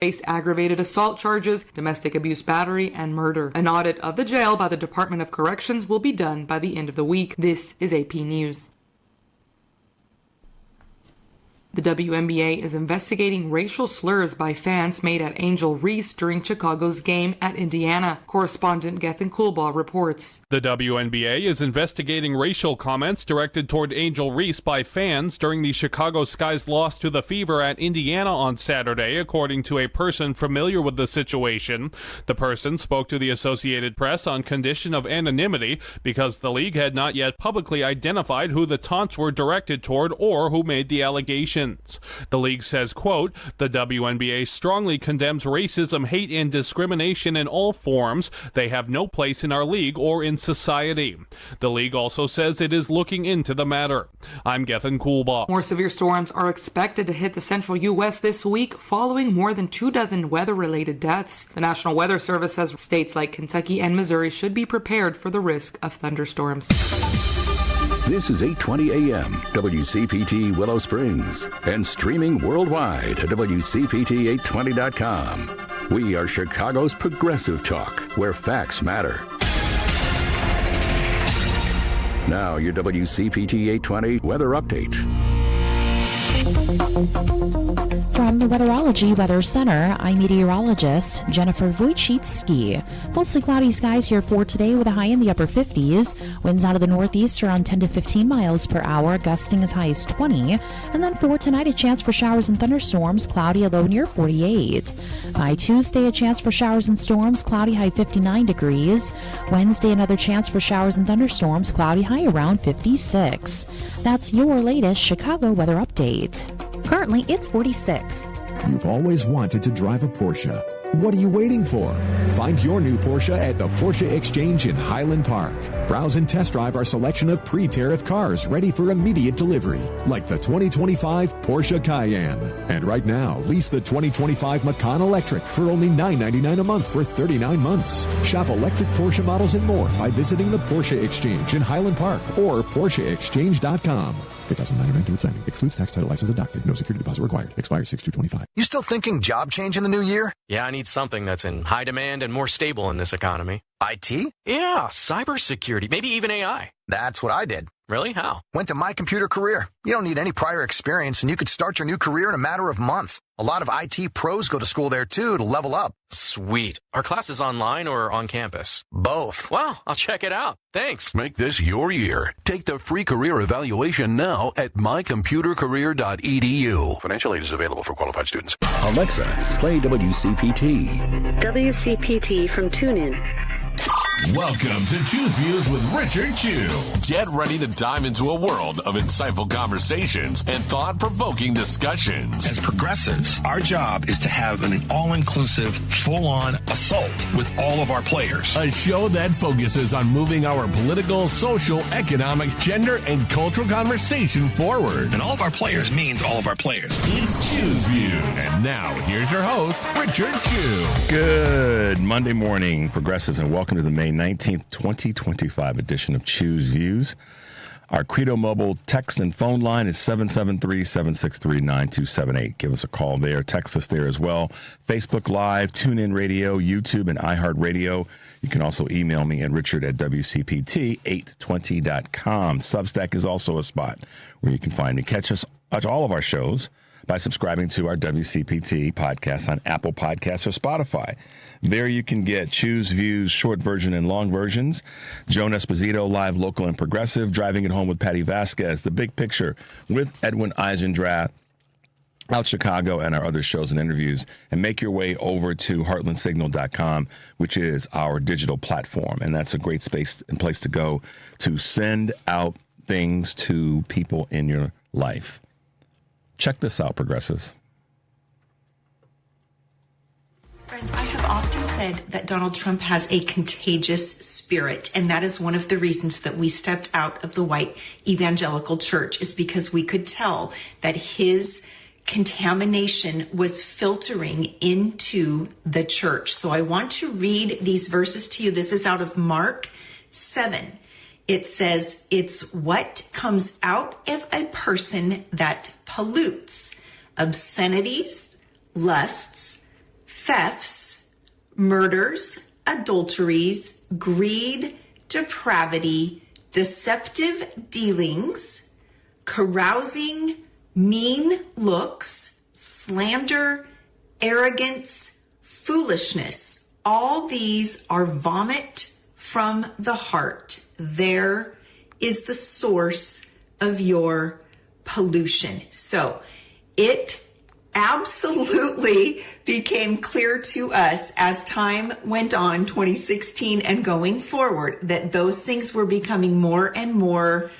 face aggravated assault charges, domestic abuse battery, and murder. An audit of the jail by the Department of Corrections will be done by the end of the week. This is AP News. The WNBA is investigating racial slurs by fans made at Angel Reese during Chicago's game at Indiana. Correspondent Gethin Coolbaugh reports. The WNBA is investigating racial comments directed toward Angel Reese by fans during the Chicago Sky's loss to the Fever at Indiana on Saturday, according to a person familiar with the situation. The person spoke to the Associated Press on condition of anonymity because the league had not yet publicly identified who the taunts were directed toward or who made the allegation. The league says, quote, the WNBA strongly condemns racism, hate, and discrimination in all forms. They have no place in our league or in society. The league also says it is looking into the matter. I'm Gethin Coolbaugh. More severe storms are expected to hit the central U.S. this week, following more than 24 weather-related deaths. The National Weather Service says states like Kentucky and Missouri should be prepared for the risk of thunderstorms. This is 820 AM, WCPT Willow Springs, and streaming worldwide at WCPT820.com. We are Chicago's progressive talk, where facts matter. Now, your WCPT 820 weather update. From the Weatherology Weather Center, I'm meteorologist Jennifer Wojcicki. Mostly cloudy skies here for today with a high in the upper 50s. Winds out of the northeast around 10 to 15 miles per hour, gusting as high as 20. And then for tonight, a chance for showers and thunderstorms, cloudy, a low near 48. By Tuesday, a chance for showers and storms, cloudy, high 59 degrees. Wednesday, another chance for showers and thunderstorms, cloudy, high around 56. That's your latest Chicago weather update. Currently, it's 46. You've always wanted to drive a Porsche. What are you waiting for? Find your new Porsche at the Porsche Exchange in Highland Park. Browse and test drive our selection of pre-tariff cars ready for immediate delivery, like the 2025 Porsche Cayenne. And right now, lease the 2025 Macan Electric for only $999 a month for 39 months. Shop electric Porsche models and more by visiting the Porsche Exchange in Highland Park or PorscheExchange.com. 8,999 to signing. Excludes tax, title, license, and doc fee. No security deposit required. Expires 6/2/25. You still thinking job change in the new year? Yeah, I need something that's in high demand and more stable in this economy. IT? Yeah, cybersecurity, maybe even AI. That's what I did. Really? How? Went to My Computer Career. You don't need any prior experience, and you could start your new career in a matter of months. A lot of IT pros go to school there, too, to level up. Sweet. Are classes online or on campus? Both. Wow, I'll check it out. Thanks. Make this your year. Take the free career evaluation now at mycomputercareer.edu. Financial aid is available for qualified students. Alexa, play WCPT. WCPT from TuneIn. Welcome to Choose Views with Richard Chu. Get ready to dive into a world of insightful conversations and thought-provoking discussions. As progressives, our job is to have an all-inclusive, full-on assault with all of our players. A show that focuses on moving our political, social, economic, gender, and cultural conversation forward. And all of our players means all of our players. It's Choose Views. And now, here's your host, Richard Chu. Good Monday morning, progressives, and welcome to the May 19th, 2025 edition of Choose Views. Our Credo Mobile text and phone line is 773-763-9278. Give us a call there. Text us there as well. Facebook Live, TuneIn Radio, YouTube, and iHeartRadio. You can also email me at richard@WCPT820.com. Substack is also a spot where you can find me. Catch us at all of our shows by subscribing to our WCPT podcast on Apple Podcasts or Spotify. There you can get Choose Views, short version and long versions. Joan Esposito, live, local, and progressive. Driving It Home with Patty Vasquez. The Big Picture with Edwin Eisendrath. Out Chicago, and our other shows and interviews. And make your way over to heartlandsignal.com, which is our digital platform. And that's a great space and place to go to send out things to people in your life. Check this out, progressives. Friends, I have often said that Donald Trump has a contagious spirit, and that is one of the reasons that we stepped out of the white evangelical church, is because we could tell that his contamination was filtering into the church. So I want to read these verses to you. This is out of Mark 7. It says, it's what comes out of a person that pollutes: obscenities, lusts, thefts, murders, adulteries, greed, depravity, deceptive dealings, carousing, mean looks, slander, arrogance, foolishness. All these are vomit from the heart. There is the source of your pollution. So it absolutely became clear to us as time went on, 2016 and going forward, that those things were becoming more and more,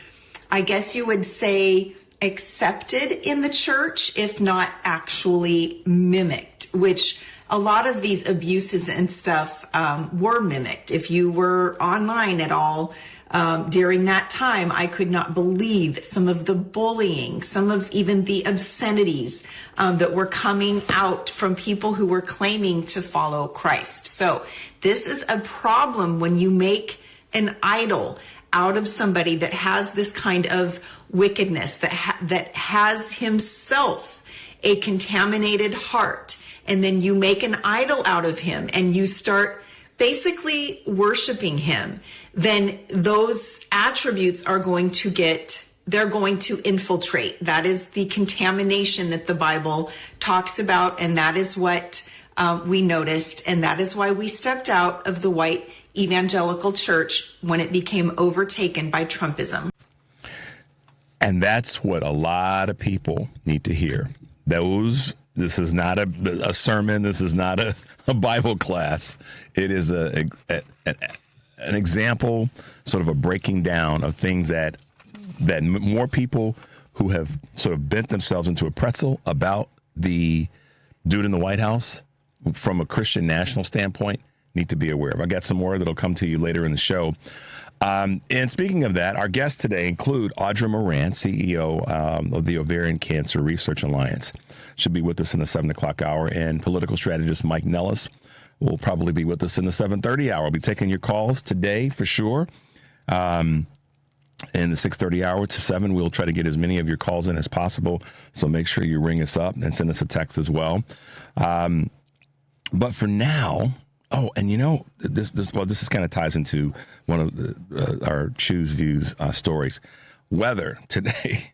I guess you would say, accepted in the church, if not actually mimicked, which a lot of these abuses and stuff were mimicked. If you were online at all during that time, I could not believe some of the bullying, some of even the obscenities that were coming out from people who were claiming to follow Christ. So this is a problem when you make an idol out of somebody that has this kind of wickedness, that has himself a contaminated heart, and then you make an idol out of him and you start basically worshiping him, then those attributes are going to they're going to infiltrate. That is the contamination that the Bible talks about, and that is what we noticed, and that is why we stepped out of the white evangelical church when it became overtaken by Trumpism. And that's what a lot of people need to hear. This is not a sermon. This is not a Bible class. It is an example, sort of a breaking down of things that more people who have sort of bent themselves into a pretzel about the dude in the White House from a Christian national standpoint need to be aware of. I got some more that'll come to you later in the show. And speaking of that, our guests today include Audra Moran, CEO of the Ovarian Cancer Research Alliance. She'll be with us in the 7 o'clock hour. And political strategist Mike Nellis will probably be with us in the 7:30 hour. We'll be taking your calls today for sure. In the 6:30 hour to 7, we'll try to get as many of your calls in as possible. So make sure you ring us up and send us a text as well. But for now... Oh, and you know, this kind of ties into one of our Choose Views stories. Weather today,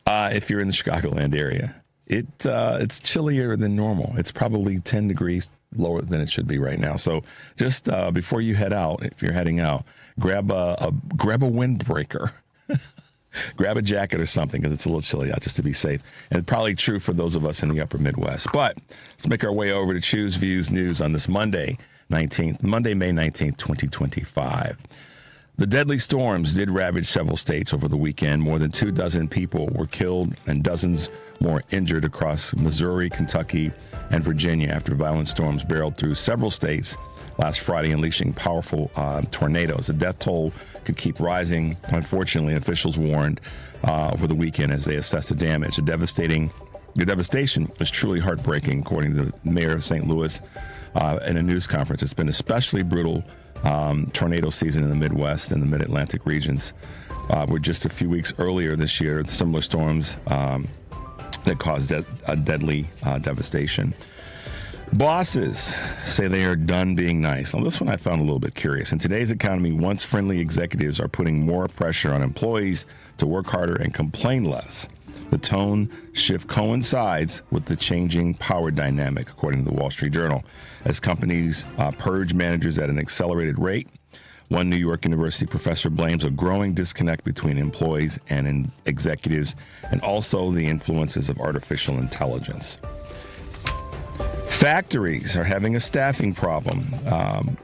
if you're in the Chicagoland area, it's chillier than normal. It's probably 10 degrees lower than it should be right now. So just before you head out, if you're heading out, grab a windbreaker. Grab a jacket or something because it's a little chilly out, just to be safe. And probably true for those of us in the upper Midwest. But let's make our way over to Choose Views News on this Monday, May 19th, 2025. The deadly storms did ravage several states over the weekend. More than 24 people were killed and dozens more injured across Missouri, Kentucky, and Virginia after violent storms barreled through several states last Friday, unleashing powerful tornadoes. The death toll could keep rising. Unfortunately, officials warned over the weekend as they assessed the damage. The devastation was truly heartbreaking, according to the mayor of St. Louis in a news conference. It's been especially brutal tornado season in the Midwest and the Mid-Atlantic regions. Were just a few weeks earlier this year, similar storms that caused a deadly devastation. Bosses say they are done being nice. Now, this one I found a little bit curious. In today's economy, once friendly executives are putting more pressure on employees to work harder and complain less. The tone shift coincides with the changing power dynamic, according to the Wall Street Journal. As companies purge managers at an accelerated rate, one New York University professor blames a growing disconnect between employees and executives, and also the influences of artificial intelligence. Factories are having a staffing problem.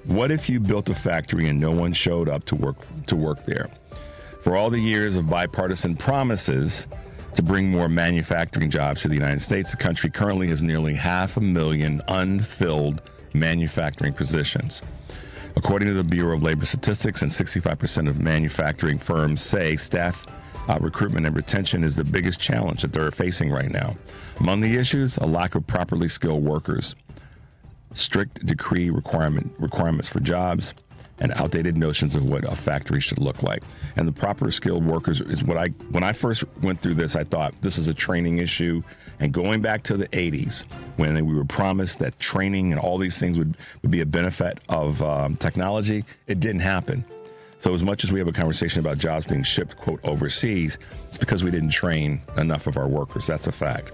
What if you built a factory and no one showed up to work there? For all the years of bipartisan promises to bring more manufacturing jobs to the United States, the country currently has nearly 500,000 unfilled manufacturing positions. According to the Bureau of Labor Statistics, and 65% of manufacturing firms say staff recruitment and retention is the biggest challenge that they're facing right now. Among the issues, a lack of properly skilled workers, strict decree requirements for jobs, and outdated notions of what a factory should look like. And the proper skilled workers is when I first went through this, I thought this is a training issue. And going back to the 80s, when we were promised that training and all these things would be a benefit of technology, it didn't happen. So as much as we have a conversation about jobs being shipped, quote, overseas, it's because we didn't train enough of our workers. That's a fact.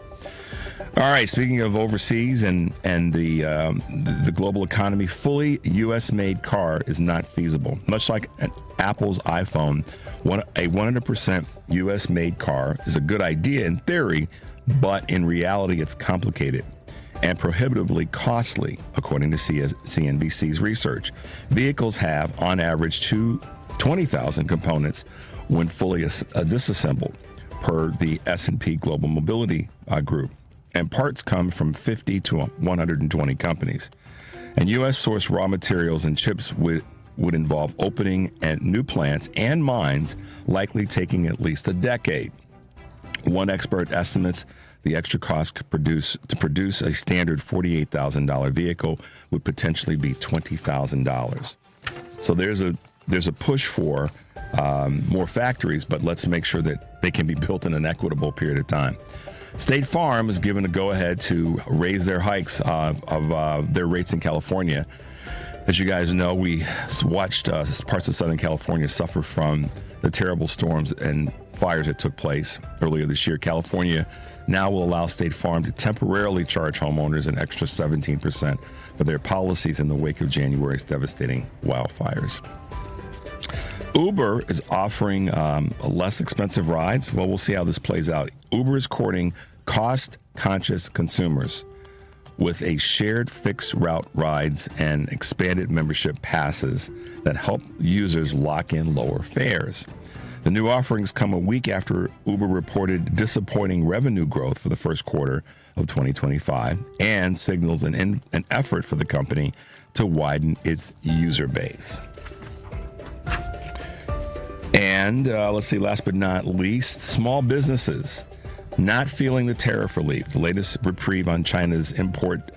All right, speaking of overseas and the global economy, fully U.S.-made car is not feasible. Much like Apple's iPhone, a 100% U.S.-made car is a good idea in theory, but in reality it's complicated and prohibitively costly, according to CNBC's research. Vehicles have, on average, 20,000 components when fully disassembled, per the S&P Global Mobility Group. And parts come from 50 to 120 companies. And U.S.-sourced raw materials and chips would involve opening and new plants and mines, likely taking at least a decade. One expert estimates the extra cost to produce a standard $48,000 vehicle would potentially be $20,000. So there's a push for more factories, but let's make sure that they can be built in an equitable period of time. State Farm is given a go-ahead to raise their hikes of their rates in California. As you guys know, we watched parts of Southern California suffer from the terrible storms and fires that took place earlier this year. California now will allow State Farm to temporarily charge homeowners an extra 17% for their policies in the wake of January's devastating wildfires. Uber is offering less expensive rides. Well, we'll see how this plays out. Uber is courting cost-conscious consumers with a shared fixed route rides and expanded membership passes that help users lock in lower fares. The new offerings come a week after Uber reported disappointing revenue growth for the first quarter of 2025 and signals an effort for the company to widen its user base. And let's see, last but not least, small businesses not feeling the tariff relief. The latest reprieve on China's import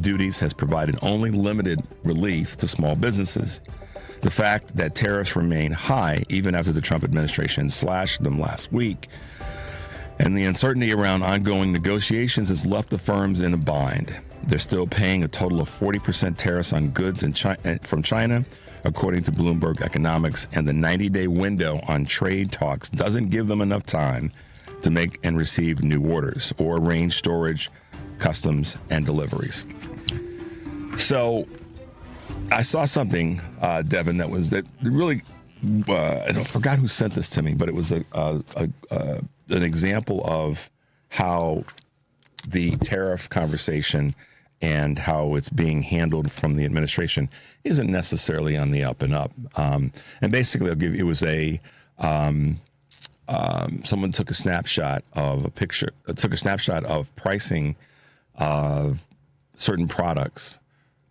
duties has provided only limited relief to small businesses. The fact that tariffs remain high even after the Trump administration slashed them last week, and the uncertainty around ongoing negotiations has left the firms in a bind. They're still paying a total of 40% tariffs on goods from China, according to Bloomberg Economics, and the 90-day window on trade talks doesn't give them enough time to make and receive new orders or arrange storage, customs, and deliveries. So I saw something, Devin, that really, I forgot who sent this to me, but it was an example of how the tariff conversation and how it's being handled from the administration isn't necessarily on the up and up. And basically, it was someone took a snapshot of pricing of certain products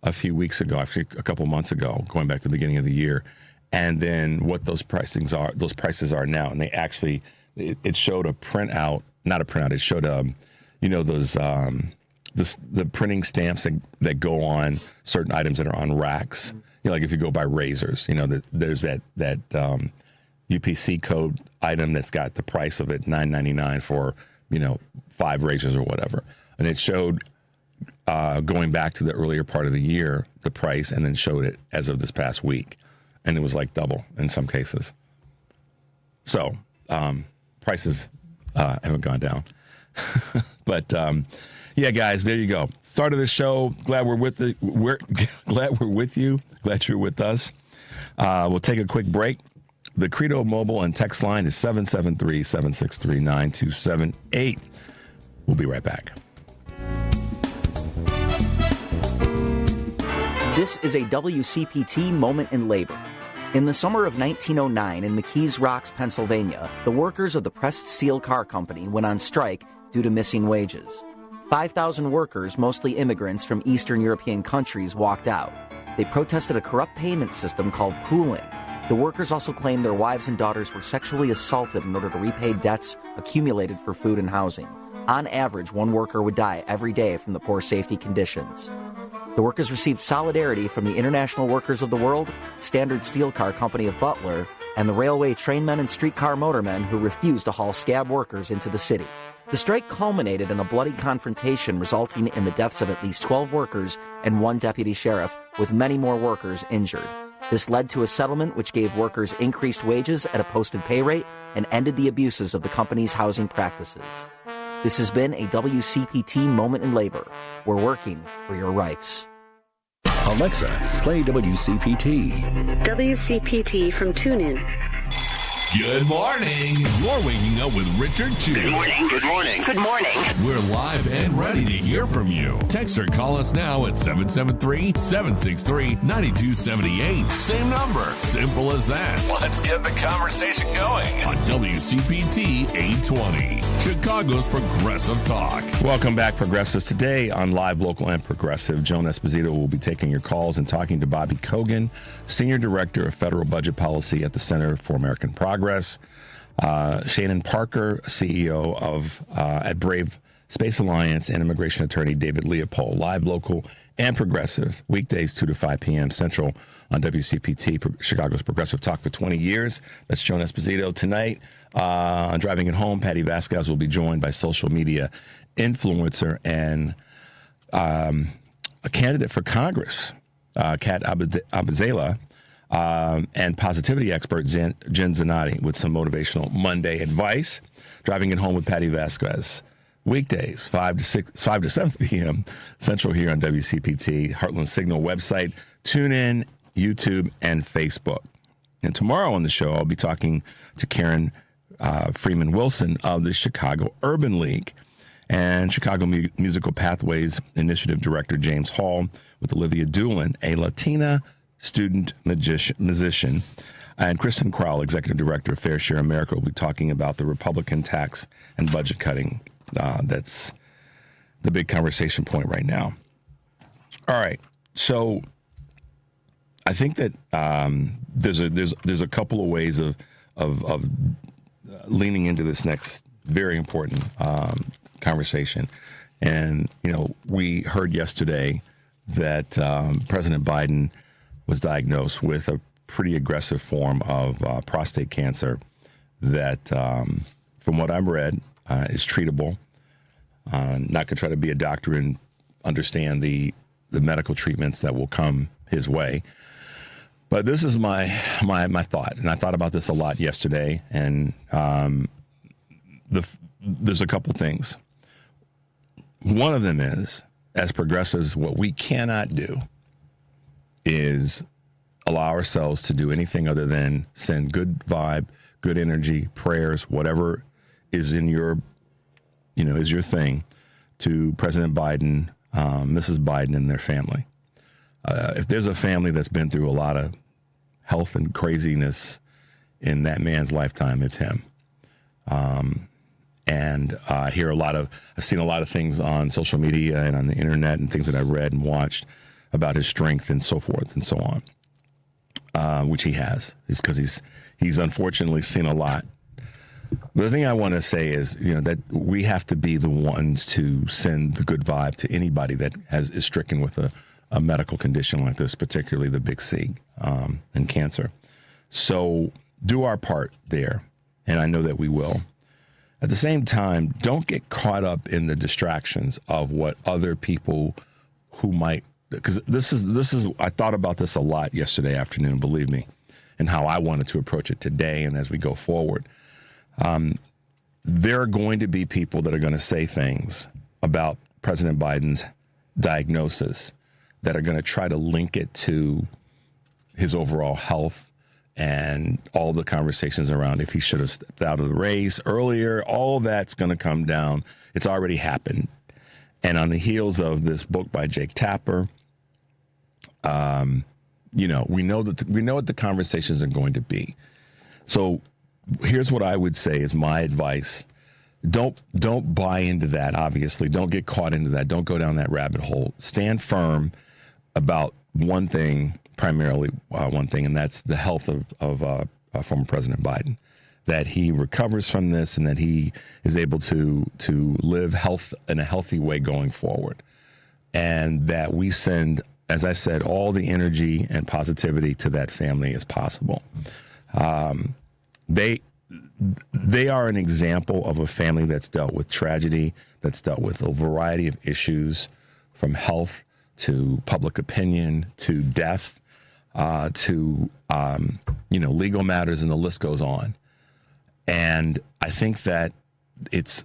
a few weeks ago, actually a couple months ago, going back to the beginning of the year, and then what those prices are now. And they actually, it showed it showed those the printing stamps that go on certain items that are on racks. Like if you go buy razors, there's that UPC code item that's got the price of it $9.99 for 5 razors or whatever, and it showed going back to the earlier part of the year the price, and then showed it as of this past week, and it was like double in some cases. So prices haven't gone down, but. Yeah, guys, there you go. Start of the show. Glad we're with you. Glad you're with us. We'll take a quick break. The Credo mobile and text line is 773-763-9278. We'll be right back. This is a WCPT moment in labor. In the summer of 1909 in McKees Rocks, Pennsylvania, the workers of the Pressed Steel Car Company went on strike due to missing wages. 5,000 workers, mostly immigrants from Eastern European countries, walked out. They protested a corrupt payment system called pooling. The workers also claimed their wives and daughters were sexually assaulted in order to repay debts accumulated for food and housing. On average, one worker would die every day from the poor safety conditions. The workers received solidarity from the International Workers of the World, Standard Steel Car Company of Butler, and the railway trainmen and streetcar motormen who refused to haul scab workers into the city. The strike culminated in a bloody confrontation resulting in the deaths of at least 12 workers and 1 deputy sheriff, with many more workers injured. This led to a settlement which gave workers increased wages at a posted pay rate and ended the abuses of the company's housing practices. This has been a WCPT Moment in Labor. We're working for your rights. Alexa, play WCPT. WCPT from TuneIn. Good morning. You're waking up with Richard Chew. Good morning. Good morning. Good morning. We're live and ready to hear from you. Text or call us now at 773-763-9278. Same number. Simple as that. Let's get the conversation going on WCPT 820, Chicago's Progressive Talk. Welcome back, Progressives. Today on Live, Local, and Progressive, Joan Esposito will be taking your calls and talking to Bobby Kogan, Senior Director of Federal Budget Policy at the Center for American Progress. Shannon Parker, CEO of at Brave Space Alliance, and immigration attorney David Leopold. Live, Local, and Progressive, weekdays 2 to 5 p.m. Central on WCPT, Chicago's Progressive Talk for 20 years. That's Joan Esposito. Tonight on Driving It Home, Patty Vasquez will be joined by social media influencer and a candidate for Congress, Kat Abazela, and positivity expert Jen Zanotti with some motivational Monday advice. Driving It Home with Patty Vasquez, weekdays 5 to 7 p.m. Central here on WCPT, Heartland Signal website, TuneIn, YouTube, and Facebook. And tomorrow on the show, I'll be talking to Karen Freeman Wilson of the Chicago Urban League and Chicago Musical Pathways Initiative Director James Hall with Olivia Doolin, a Latina student musician, and Kristen Crowell, Executive Director of Fair Share America, will be talking about the Republican tax and budget cutting. That's the big conversation point right now. All right, so I think that there's a couple of ways of leaning into this next very important conversation, and we heard yesterday that President Biden was diagnosed with a pretty aggressive form of prostate cancer that, from what I've read, is treatable. Not going to try to be a doctor and understand the medical treatments that will come his way. But this is my thought, and I thought about this a lot yesterday, and there's a couple things. One of them is, as progressives, what we cannot do is allow ourselves to do anything other than send good vibe, good energy, prayers, whatever is in your, is your thing, to President Biden, Mrs. Biden, and their family. If there's a family that's been through a lot of health and craziness in that man's lifetime, it's him. And I've seen a lot of things on social media and on the internet and things that I read and watched about his strength and so forth and so on, which he has, is because he's unfortunately seen a lot. But the thing I want to say is, that we have to be the ones to send the good vibe to anybody that is stricken with a medical condition like this, particularly the big C, and cancer. So do our part there, and I know that we will. At the same time, don't get caught up in the distractions of what other people who might, because this is I thought about this a lot yesterday afternoon, believe me, and how I wanted to approach it today and as we go forward. There are going to be people that are going to say things about President Biden's diagnosis that are going to try to link it to his overall health and all the conversations around if he should have stepped out of the race earlier. All that's going to come down. It's already happened. And on the heels of this book by Jake Tapper, we know what the conversations are going to be. So here's what I would say is my advice. Don't buy into that, obviously. Don't get caught into that. Don't go down that rabbit hole. Stand firm about one thing, primarily one thing, and that's the health of former President Biden, that he recovers from this and that he is able to live health in a healthy way going forward, and that we send as I said, all the energy and positivity to that family as possible. They are an example of a family that's dealt with tragedy, that's dealt with a variety of issues, from health to public opinion to death to legal matters, and the list goes on. And I think that it's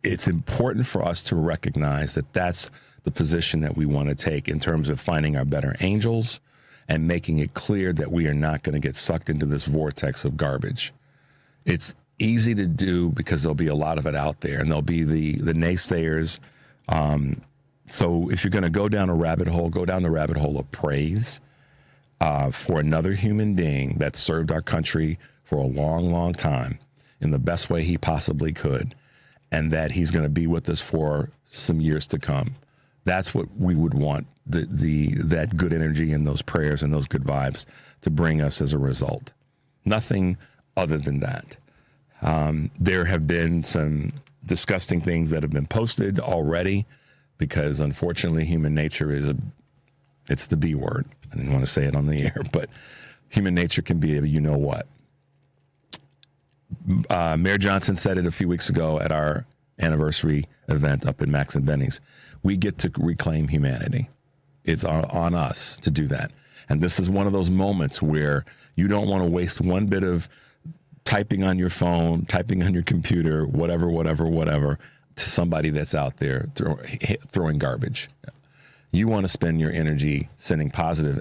important for us to recognize that that's the position that we want to take in terms of finding our better angels and making it clear that we are not going to get sucked into this vortex of garbage. It's easy to do because there'll be a lot of it out there, and there'll be the naysayers. So if you're going to go down a rabbit hole, go down the rabbit hole of praise for another human being that served our country for a long, long time in the best way he possibly could, and that he's going to be with us for some years to come. That's what we would want, that good energy and those prayers and those good vibes to bring us as a result. Nothing other than that. There have been some disgusting things that have been posted already because, unfortunately, human nature it's the B word. I didn't want to say it on the air, but human nature can be a you-know-what. Mayor Johnson said it a few weeks ago at our anniversary event up in Max and Benny's. We get to reclaim humanity. It's on us to do that. And this is one of those moments where you don't want to waste one bit of typing on your phone, typing on your computer, whatever, to somebody that's out there throwing garbage. You want to spend your energy sending positive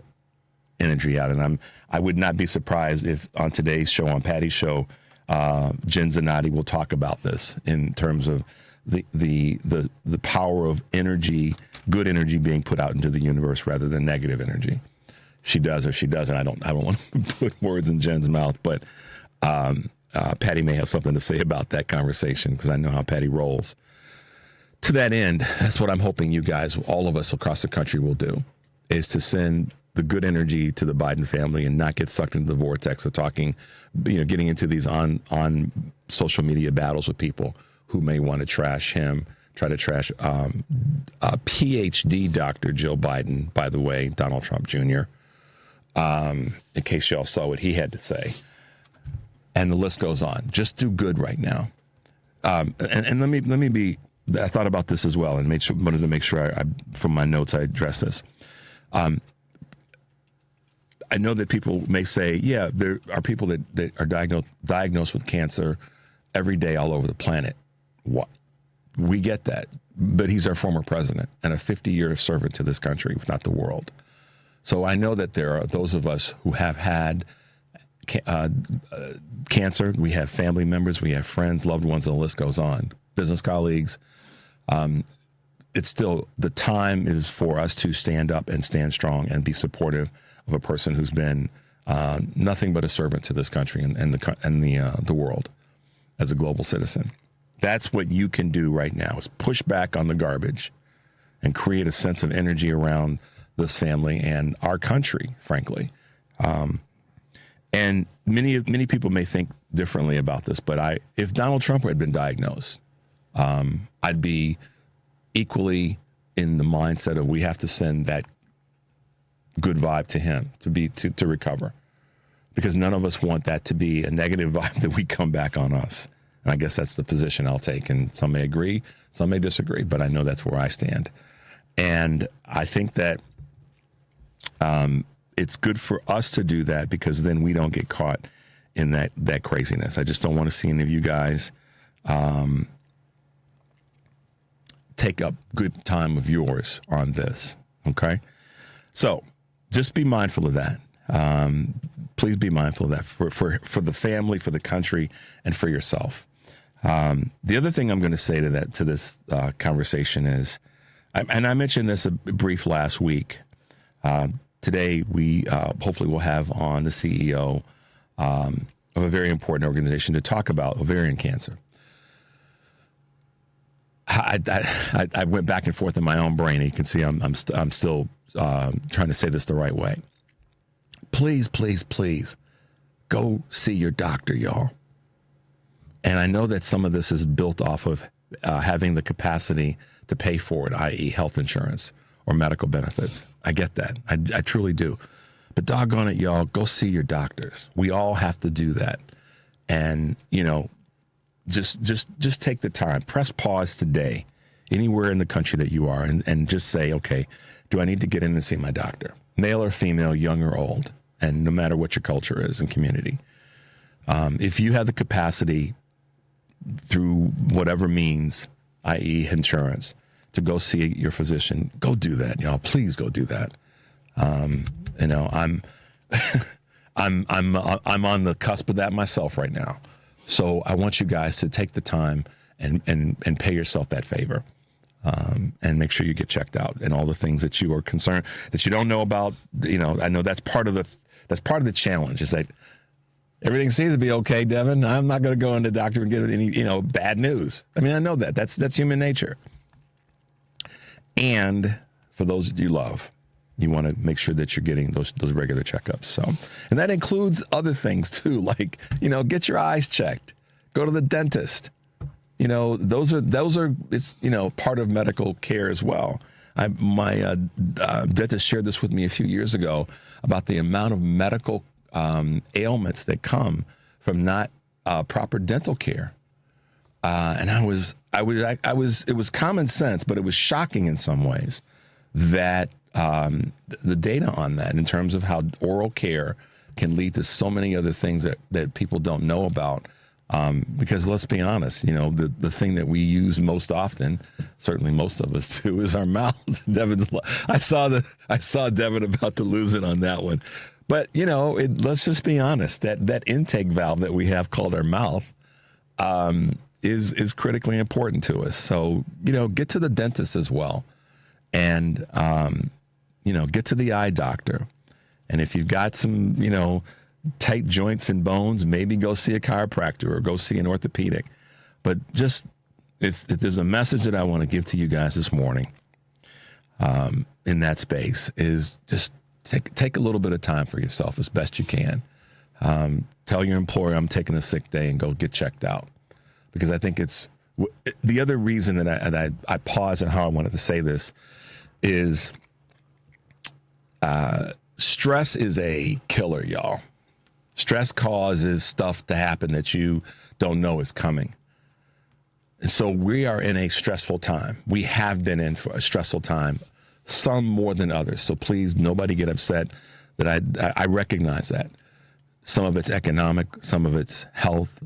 energy out. And I would not be surprised if on today's show, on Patty's show, Jen Zanotti will talk about this in terms of the power of energy, good energy being put out into the universe rather than negative energy. She does or she doesn't. I don't want to put words in Jen's mouth, but Patty may have something to say about that conversation because I know how Patty rolls. To that end, that's what I'm hoping you guys, all of us across the country, will do, is to send the good energy to the Biden family and not get sucked into the vortex of talking, getting into these on social media battles with people who may want to trash him, try to trash PhD Dr. Joe Biden, by the way, Donald Trump Jr., in case y'all saw what he had to say. And the list goes on. Just do good right now. And let me be, I thought about this as well and wanted to make sure I from my notes, I address this. I know that people may say, yeah, there are people that are diagnosed with cancer every day all over the planet. What? We get that. But he's our former president and a 50-year servant to this country, if not the world. So I know that there are those of us who have had cancer. We have family members, we have friends, loved ones, and the list goes on. Business colleagues. It's still, the time is for us to stand up and stand strong and be supportive of a person who's been nothing but a servant to this country and the world as a global citizen. That's what you can do right now, is push back on the garbage and create a sense of energy around this family and our country, frankly. And many people may think differently about this, but if Donald Trump had been diagnosed, I'd be equally in the mindset of we have to send that good vibe to him to recover, because none of us want that to be a negative vibe that we come back on us. And I guess that's the position I'll take. And some may agree, some may disagree, but I know that's where I stand. And I think that it's good for us to do that because then we don't get caught in that craziness. I just don't want to see any of you guys take up good time of yours on this. Okay? So just be mindful of that. Please be mindful of that for the family, for the country, and for yourself. The other thing I'm going to say to this conversation is, and I mentioned this a brief last week. Today, we hopefully will have on the CEO of a very important organization to talk about ovarian cancer. I went back and forth in my own brain. And you can see I'm still trying to say this the right way. Please, please, please go see your doctor, y'all. And I know that some of this is built off of having the capacity to pay for it, i.e. health insurance, or medical benefits. I get that. I truly do. But doggone it, y'all, go see your doctors. We all have to do that. And, just take the time. Press pause today, anywhere in the country that you are, and just say, okay, do I need to get in and see my doctor? Male or female, young or old, and no matter what your culture is and community. If you have the capacity through whatever means, i.e. insurance, to go see your physician, go do that, y'all. Please go do that. I'm on the cusp of that myself right now. So I want you guys to take the time and pay yourself that favor, and make sure you get checked out and all the things that you are concerned that you don't know about. I know that's part of the challenge. Is that everything seems to be okay, Devin. I'm not going to go into the doctor and get any bad news. I mean, I know that's human nature. And for those that you love, you want to make sure that you're getting those regular checkups. So, and that includes other things too, like, get your eyes checked, go to the dentist. Those are it's, part of medical care as well. My dentist shared this with me a few years ago about the amount of medical ailments that come from not proper dental care. And it was common sense, but it was shocking in some ways that the data on that in terms of how oral care can lead to so many other things that people don't know about. Because let's be honest, the thing that we use most often, certainly most of us do, is our mouths. I saw Devin about to lose it on that one. But, let's just be honest, that intake valve that we have called our mouth is critically important to us. So, get to the dentist as well. And, get to the eye doctor. And if you've got some, tight joints and bones, maybe go see a chiropractor or go see an orthopedic. But just if there's a message that I want to give to you guys this morning in that space is just take a little bit of time for yourself as best you can. Tell your employer I'm taking a sick day and go get checked out. Because I think it's the other reason that I paused and how I wanted to say this is stress is a killer, y'all. Stress causes stuff to happen that you don't know is coming. And so we are in a stressful time. We have been in for a stressful time, some more than others. So please, nobody get upset that I recognize that. Some of it's economic, some of it's health,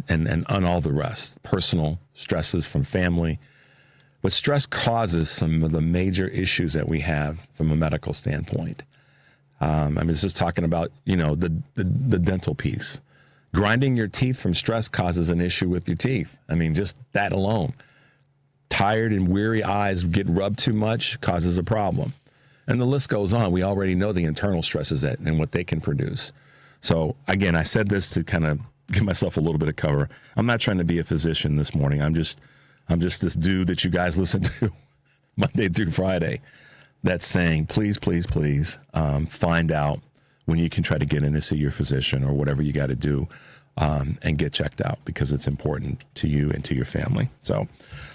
and all the rest. Personal stresses from family. But stress causes some of the major issues that we have from a medical standpoint. It's just talking about, the dental piece. Grinding your teeth from stress causes an issue with your teeth. Just that alone. Tired and weary eyes get rubbed too much causes a problem. And the list goes on. We already know the internal stresses and what they can produce. So, again, I said this to kind of give myself a little bit of cover. I'm not trying to be a physician this morning. I'm just this dude that you guys listen to Monday through Friday that's saying, please, please, please find out when you can try to get in to see your physician or whatever you got to do and get checked out because it's important to you and to your family. So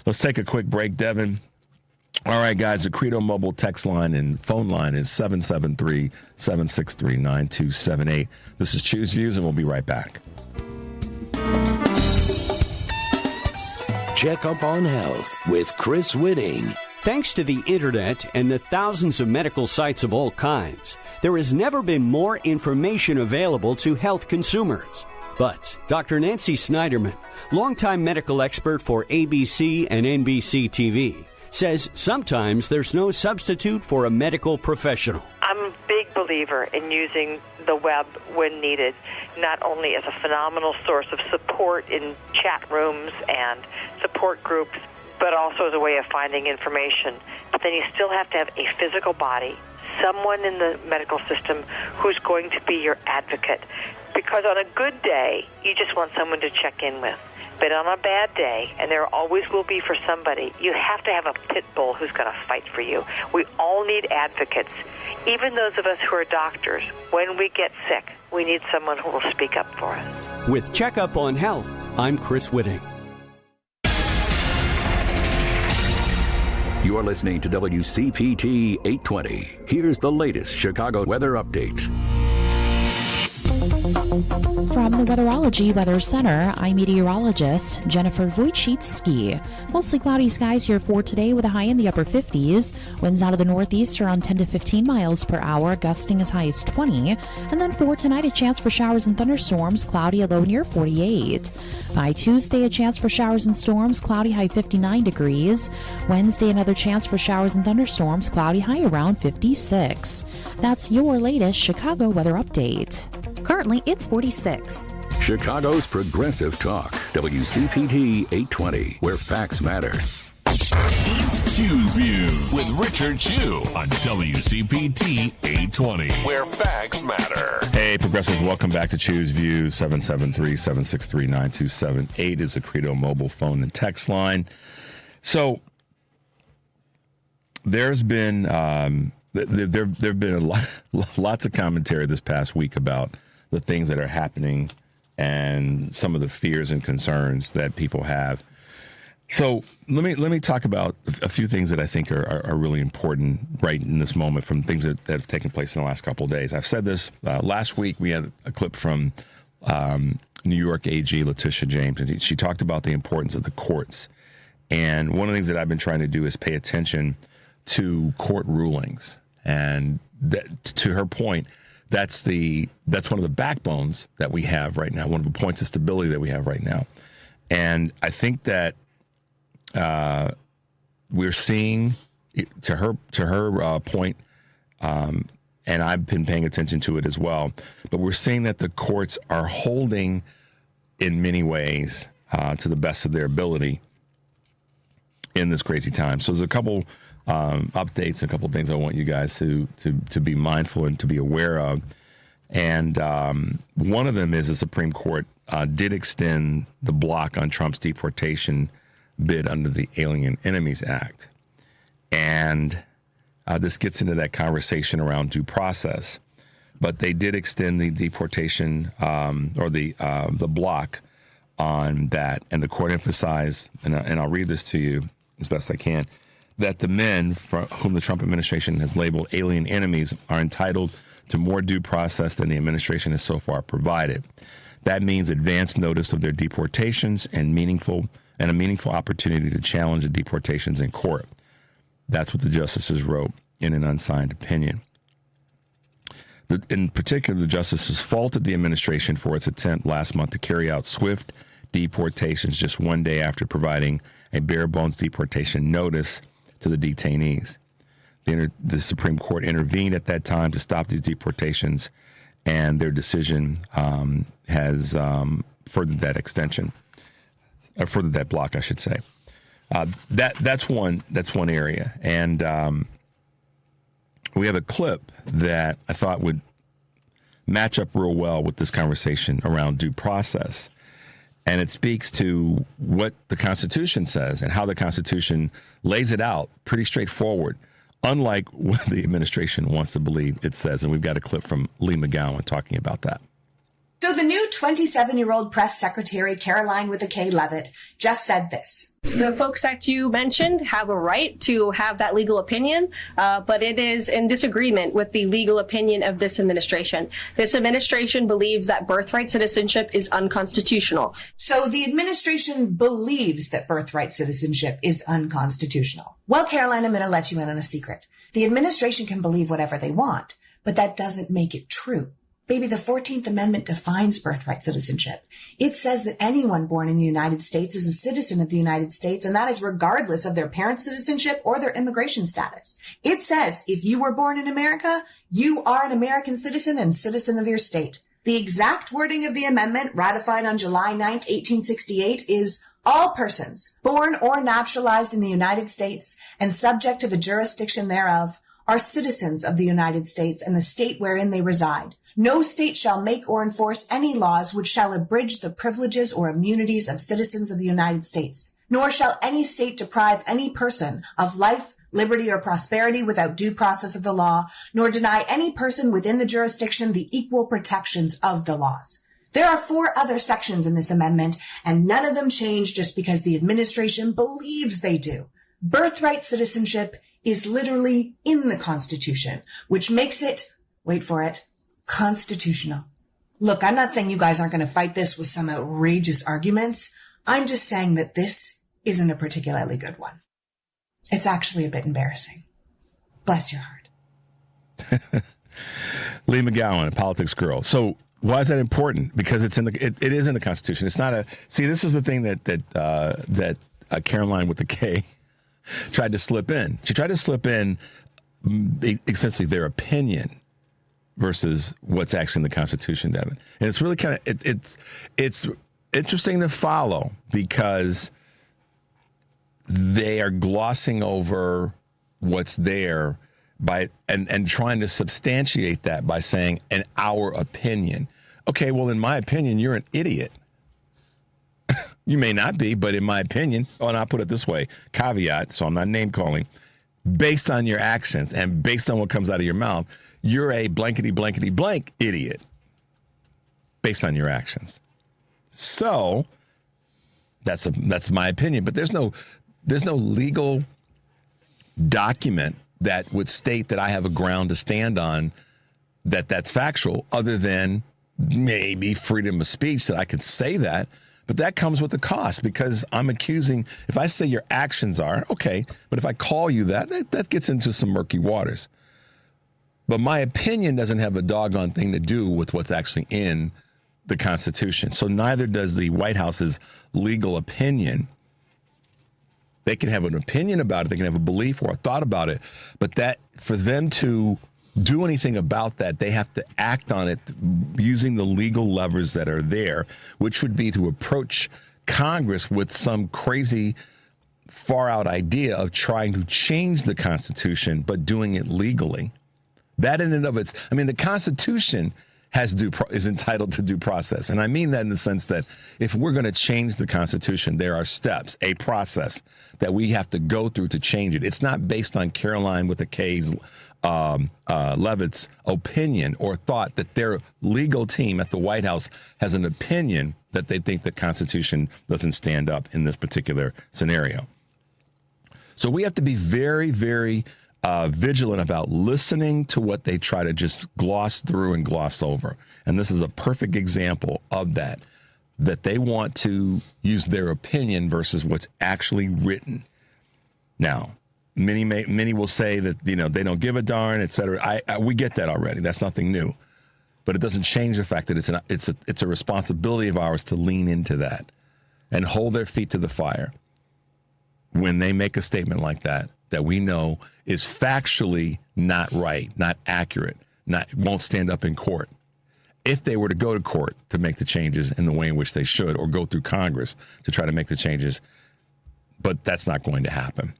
let's take a quick break, Devin. All right, guys, the Credo Mobile text line and phone line is 773-763-9278. This is Choose Views, and we'll be right back. Check up on health with Chris Whitting. Thanks to the internet and the thousands of medical sites of all kinds, there has never been more information available to health consumers. But Dr. Nancy Snyderman, longtime medical expert for ABC and NBC TV, says sometimes there's no substitute for a medical professional. I'm a big believer in using the web when needed, not only as a phenomenal source of support in chat rooms and support groups, but also as a way of finding information. But then you still have to have a physical body, someone in the medical system who's going to be your advocate. Because on a good day, you just want someone to check in with. But on a bad day, and there always will be for somebody, you have to have a pit bull who's going to fight for you. We all need advocates. Even those of us who are doctors, when we get sick, we need someone who will speak up for us. With Checkup on Health, I'm Chris Whitting. You're listening to WCPT 820. Here's the latest Chicago weather update. From the Weatherology Weather Center, I'm meteorologist Jennifer Wojcicki. Mostly cloudy skies here for today with a high in the upper 50s. Winds out of the northeast around 10 to 15 miles per hour, gusting as high as 20. And then for tonight, a chance for showers and thunderstorms, cloudy, a low near 48. By Tuesday, a chance for showers and storms, cloudy, high 59 degrees. Wednesday, another chance for showers and thunderstorms, cloudy, high around 56. That's your latest Chicago weather update. Currently, it's 46. Chicago's Progressive Talk, WCPT 820, where facts matter. It's Choose View with Richard Chu on WCPT 820, where facts matter. Hey, Progressives, welcome back to Choose View. 773-763-9278 is the Credo mobile phone and text line. So there's been there've been lots of commentary this past week about the things that are happening and some of the fears and concerns that people have. So let me talk about a few things that I think are really important right in this moment from things that have taken place in the last couple of days. I've said this last week. We had a clip from New York AG Letitia James, and she talked about the importance of the courts. And one of the things that I've been trying to do is pay attention to court rulings. And that, to her point, that's one of the backbones that we have right now, one of the points of stability that we have right now. And I think that we're seeing, to her point, and I've been paying attention to it as well, but we're seeing that the courts are holding in many ways to the best of their ability in this crazy time. So there's a couple updates, a couple things I want you guys to be mindful and to be aware of. And one of them is the Supreme Court did extend the block on Trump's deportation bid under the Alien Enemies Act. And this gets into that conversation around due process. But they did extend the deportation or the block on that. And the court emphasized, and I'll read this to you as best I can, that the men whom the Trump administration has labeled alien enemies are entitled to more due process than the administration has so far provided. That means advance notice of their deportations and a meaningful opportunity to challenge the deportations in court. That's what the justices wrote in an unsigned opinion. In particular, the justices faulted the administration for its attempt last month to carry out swift deportations just one day after providing a bare-bones deportation notice to the detainees. The Supreme Court intervened at that time to stop these deportations, and their decision has furthered that extension, or furthered that block, I should say. That's one area, and we have a clip that I thought would match up real well with this conversation around due process. And it speaks to what the Constitution says and how the Constitution lays it out pretty straightforward, unlike what the administration wants to believe it says. And we've got a clip from Lee McGowan talking about that. So the new 27-year-old press secretary, Caroline with a K Levitt, just said this. The folks that you mentioned have a right to have that legal opinion, but it is in disagreement with the legal opinion of this administration. This administration believes that birthright citizenship is unconstitutional. So the administration believes that birthright citizenship is unconstitutional. Well, Caroline, I'm going to let you in on a secret. The administration can believe whatever they want, but that doesn't make it true. Baby, the 14th Amendment defines birthright citizenship. It says that anyone born in the United States is a citizen of the United States, and that is regardless of their parents' citizenship or their immigration status. It says if you were born in America, you are an American citizen and citizen of your state. The exact wording of the amendment, ratified on July 9th, 1868, is all persons born or naturalized in the United States and subject to the jurisdiction thereof are citizens of the United States and the state wherein they reside. No state shall make or enforce any laws which shall abridge the privileges or immunities of citizens of the United States. Nor shall any state deprive any person of life, liberty, or prosperity without due process of the law, nor deny any person within the jurisdiction the equal protections of the laws. There are 4 other sections in this amendment, and none of them change just because the administration believes they do. Birthright citizenship is literally in the Constitution, which makes it, wait for it, constitutional. Look, I'm not saying you guys aren't going to fight this with some outrageous arguments. I'm just saying that this isn't a particularly good one. It's actually a bit embarrassing. Bless your heart. Lee McGowan, Politics Girl. So why is that important? Because it is in the Constitution. It's not this is the thing that Caroline with the K tried to slip in. She tried to slip in essentially their opinion versus what's actually in the Constitution, Devin. And it's really kind of it's interesting to follow because they are glossing over what's there and trying to substantiate that by saying in our opinion. Okay, well, in my opinion, you're an idiot. You may not be, but in my opinion, and I'll put it this way, caveat, so I'm not name calling, based on your actions and based on what comes out of your mouth, you're a blankety blankety blank idiot based on your actions. So that's my opinion, but there's no legal document that would state that I have a ground to stand on that's factual other than maybe freedom of speech that I could say that. But that comes with a cost because I'm accusing, if I say your actions are, okay, but if I call you that gets into some murky waters. But my opinion doesn't have a doggone thing to do with what's actually in the Constitution. So neither does the White House's legal opinion. They can have an opinion about it. They can have a belief or a thought about it. But that for them to do anything about that, they have to act on it using the legal levers that are there, which would be to approach Congress with some crazy far out idea of trying to change the Constitution, but doing it legally. That in and of its, the Constitution is entitled to due process. And I mean that in the sense that if we're going to change the Constitution, there are steps, a process that we have to go through to change it. It's not based on Caroline with a K's Levitt's opinion or thought that their legal team at the White House has an opinion that they think the Constitution doesn't stand up in this particular scenario. So we have to be very, very vigilant about listening to what they try to just gloss through and gloss over. And this is a perfect example of that they want to use their opinion versus what's actually written. Now, many will say that, they don't give a darn, et cetera. We get that already. That's nothing new. But it doesn't change the fact that it's a responsibility of ours to lean into that and hold their feet to the fire when they make a statement like that we know is factually not right, not accurate, won't stand up in court. If they were to go to court to make the changes in the way in which they should, or go through Congress to try to make the changes, but that's not going to happen.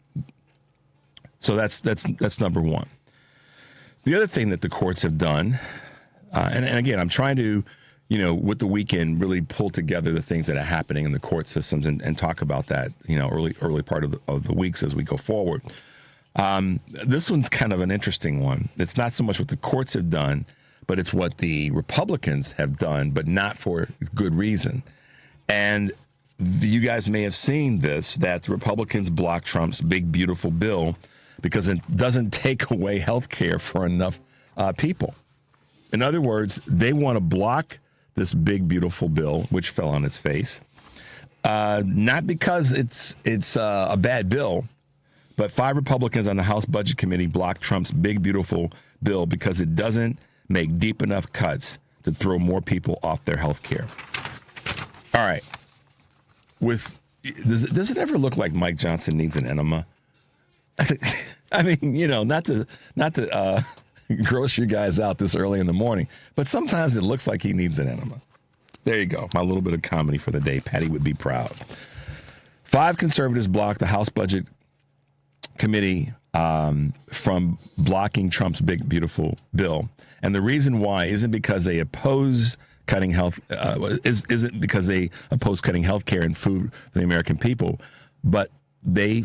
So that's number one. The other thing that the courts have done, and again, I'm trying to, with the weekend, really pull together the things that are happening in the court systems and talk about that, early part of the weeks as we go forward. This one's kind of an interesting one. It's not so much what the courts have done, but it's what the Republicans have done, but not for good reason. And you guys may have seen this, that the Republicans blocked Trump's big, beautiful bill because it doesn't take away health care for enough people. In other words, they want to block this big, beautiful bill, which fell on its face, not because it's a bad bill, but 5 Republicans on the House Budget Committee blocked Trump's big, beautiful bill because it doesn't make deep enough cuts to throw more people off their health care. All right. Does it ever look like Mike Johnson needs an enema? Not to gross you guys out this early in the morning, but sometimes it looks like he needs an enema. There you go. My little bit of comedy for the day. Patty would be proud. 5 conservatives blocked the House Budget Committee from blocking Trump's big, beautiful bill. And the reason why isn't because they oppose cutting isn't because they oppose cutting health care and food for the American people, but they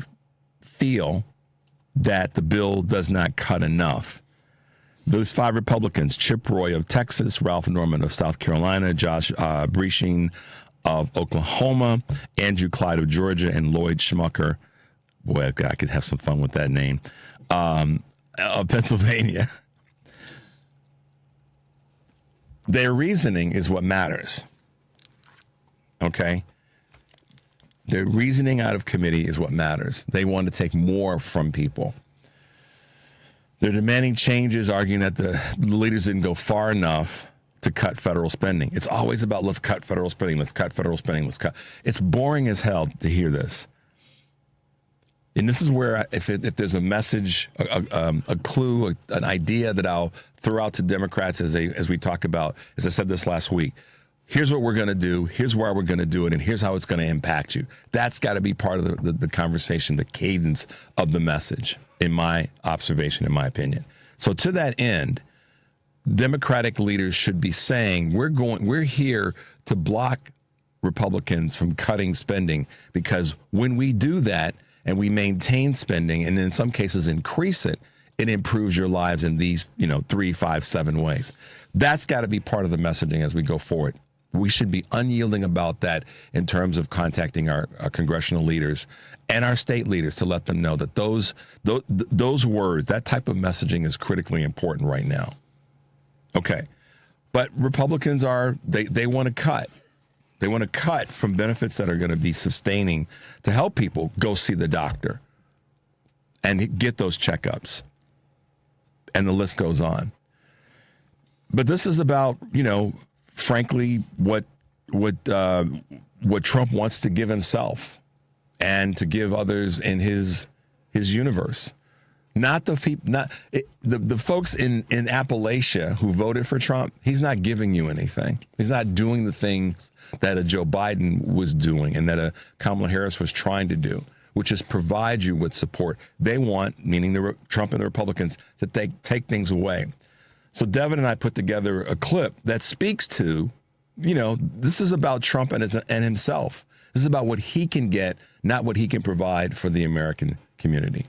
feel that the bill does not cut enough. Those 5 Republicans, Chip Roy of Texas, Ralph Norman of South Carolina, Josh Breching of Oklahoma, Andrew Clyde of Georgia, and Lloyd Schmucker boy, I could have some fun with that name, Pennsylvania. Their reasoning is what matters. Okay? Their reasoning out of committee is what matters. They want to take more from people. They're demanding changes, arguing that the leaders didn't go far enough to cut federal spending. It's always about let's cut federal spending, let's cut federal spending, let's cut. It's boring as hell to hear this. And this is where, if there's a message, a clue, an idea that I'll throw out to Democrats as we talk about, as I said this last week, here's what we're going to do, here's why we're going to do it, and here's how it's going to impact you. That's got to be part of the conversation, the cadence of the message, in my observation, in my opinion. So to that end, Democratic leaders should be saying, we're here to block Republicans from cutting spending, because when we do that and we maintain spending and in some cases increase it, it improves your lives in these 3, 5, 7 ways. That's got to be part of the messaging as we go forward. We should be unyielding about that in terms of contacting our congressional leaders and our state leaders to let them know that those words, that type of messaging is critically important right now. Okay. But Republicans they want to cut. They want to cut from benefits that are going to be sustaining to help people go see the doctor and get those checkups. And the list goes on. But this is about, frankly, what Trump wants to give himself and to give others in his universe. Not the folks in Appalachia who voted for Trump. He's not giving you anything. He's not doing the things that a Joe Biden was doing and that a Kamala Harris was trying to do, which is provide you with support. They want, meaning Trump and the Republicans, to take things away. So Devin and I put together a clip that speaks to, this is about Trump and himself. This is about what he can get, not what he can provide for the American community.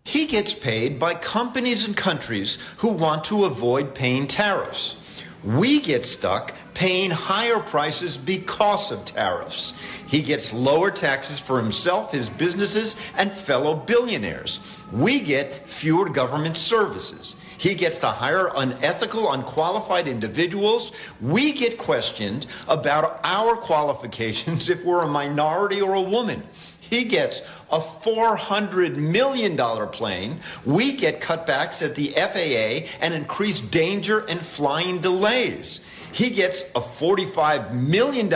He gets paid by companies and countries who want to avoid paying tariffs. We get stuck paying higher prices because of tariffs. He gets lower taxes for himself, his businesses, and fellow billionaires. We get fewer government services. He gets to hire unethical, unqualified individuals. We get questioned about our qualifications if we're a minority or a woman. He gets a $400 million plane. We get cutbacks at the FAA and increased danger and flying delays. He gets a $45 million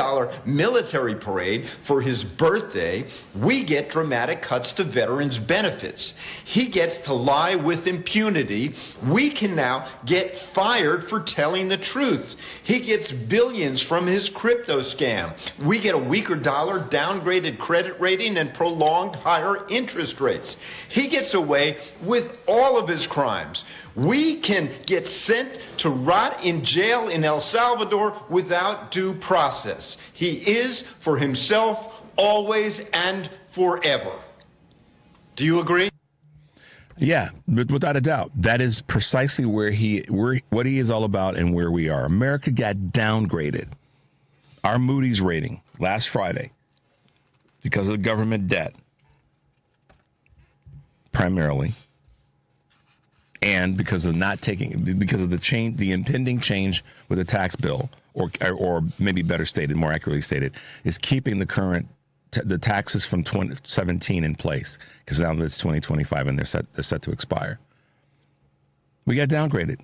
military parade for his birthday. We get dramatic cuts to veterans' benefits. He gets to lie with impunity. We can now get fired for telling the truth. He gets billions from his crypto scam. We get a weaker dollar, downgraded credit rating, and prolonged higher interest rates. He gets away with all of his crimes. We can get sent to rot in jail in El Salvador without due process. He is for himself always and forever. Do you agree? Yeah, without a doubt. That is precisely what he is all about and where we are. America got downgraded. Our Moody's rating last Friday because of the government debt, primarily. And because of the impending change with the tax bill, or maybe better stated, more accurately stated, is keeping the taxes from 2017 in place, because now it's 2025 and they're set to expire. We got downgraded.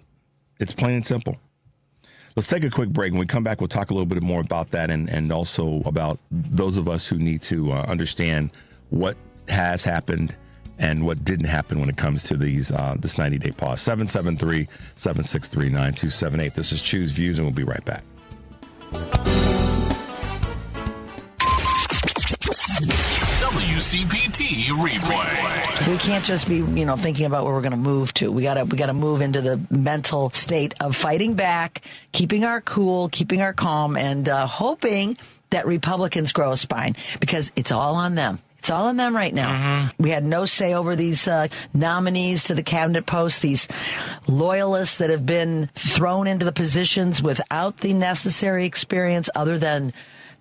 It's plain and simple. Let's take a quick break. When we come back, we'll talk a little bit more about that and also about those of us who need to understand what has happened and what didn't happen when it comes to this 90-day pause. 773-763-9278. This is Choose Views, and we'll be right back. WCPT replay. We can't just be, thinking about where we're going to move to. We got to move into the mental state of fighting back, keeping our cool, keeping our calm, and hoping that Republicans grow a spine, because it's all on them. It's all on them right now. Mm-hmm. We had no say over these nominees to the cabinet posts, these loyalists that have been thrown into the positions without the necessary experience other than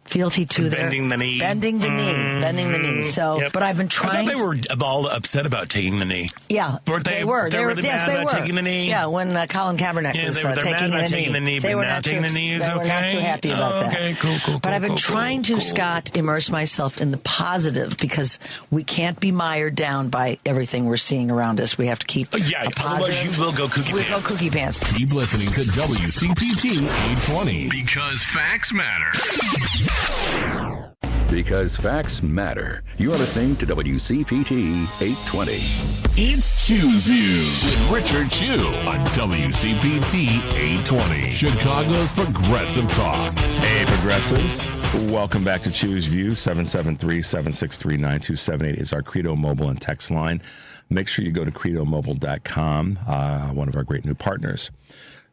fealty to their bending the knee. Bending the knee. So, Yep. but I've been trying. I thought they were all upset about taking the knee. Yeah, weren't they? They were. They're really mad about taking the knee. Yeah, when Colin Kaepernick was they're taking, mad about the taking the knee, but they were now not taking too, the knee is they okay. were not too happy about that. Okay, cool. But I've been trying to, Scott, immerse myself in the positive because we can't be mired down by everything we're seeing around us. We have to keep a positive. Otherwise you will go kooky We'll pants. go kooky pants. Keep listening to WCPT 820 because facts matter. Because facts matter. You're listening to WCPT 820. It's Choose Views with Richard Chew on WCPT 820, Chicago's Progressive Talk. Hey, progressives. Welcome back to Choose Views. 773-763-9278 is our Credo mobile and text line. Make sure you go to credomobile.com, one of our great new partners.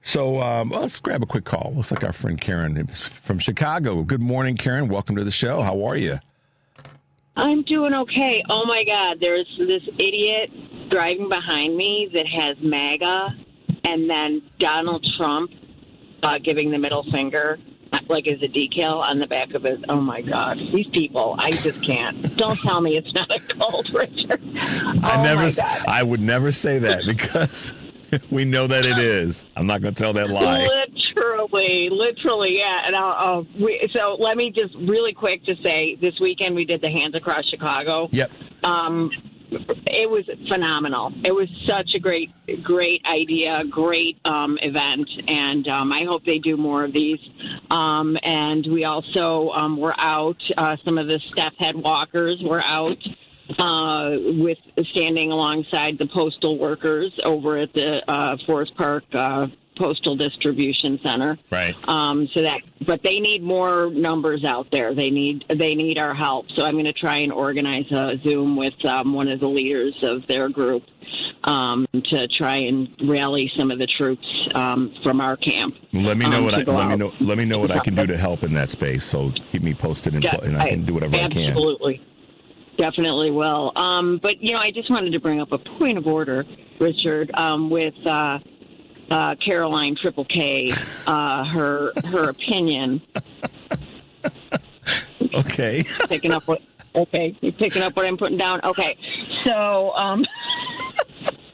So let's grab a quick call. Looks like our friend Karen is from Chicago. Good morning, Karen. Welcome to the show. How are you? I'm doing okay. Oh, my God. There's this idiot driving behind me that has MAGA and then Donald Trump giving the middle finger, like as a decal on the back of his. Oh, my God. These people, I just can't. Don't tell me it's not a cult, Richard. I would never say that because we know that it is. I'm not going to tell that lie. Literally, yeah. And so let me just really quick to say, this weekend we did the Hands Across Chicago. Yep. It was phenomenal. It was such a great idea, great event, and I hope they do more of these. And we also were out. Some of the step head walkers were out. With standing alongside the postal workers over at the Forest Park Postal Distribution Center. Right. But they need more numbers out there. They need our help. So I'm going to try and organize a Zoom with one of the leaders of their group to try and rally some of the troops from our camp. Let me know Let me know what I can do to help in that space. So keep me posted, and I can do whatever I can. Absolutely. Definitely will. But, I just wanted to bring up a point of order, Richard, with Caroline Triple K, her opinion. Okay. You're picking up what I'm putting down? Okay. So,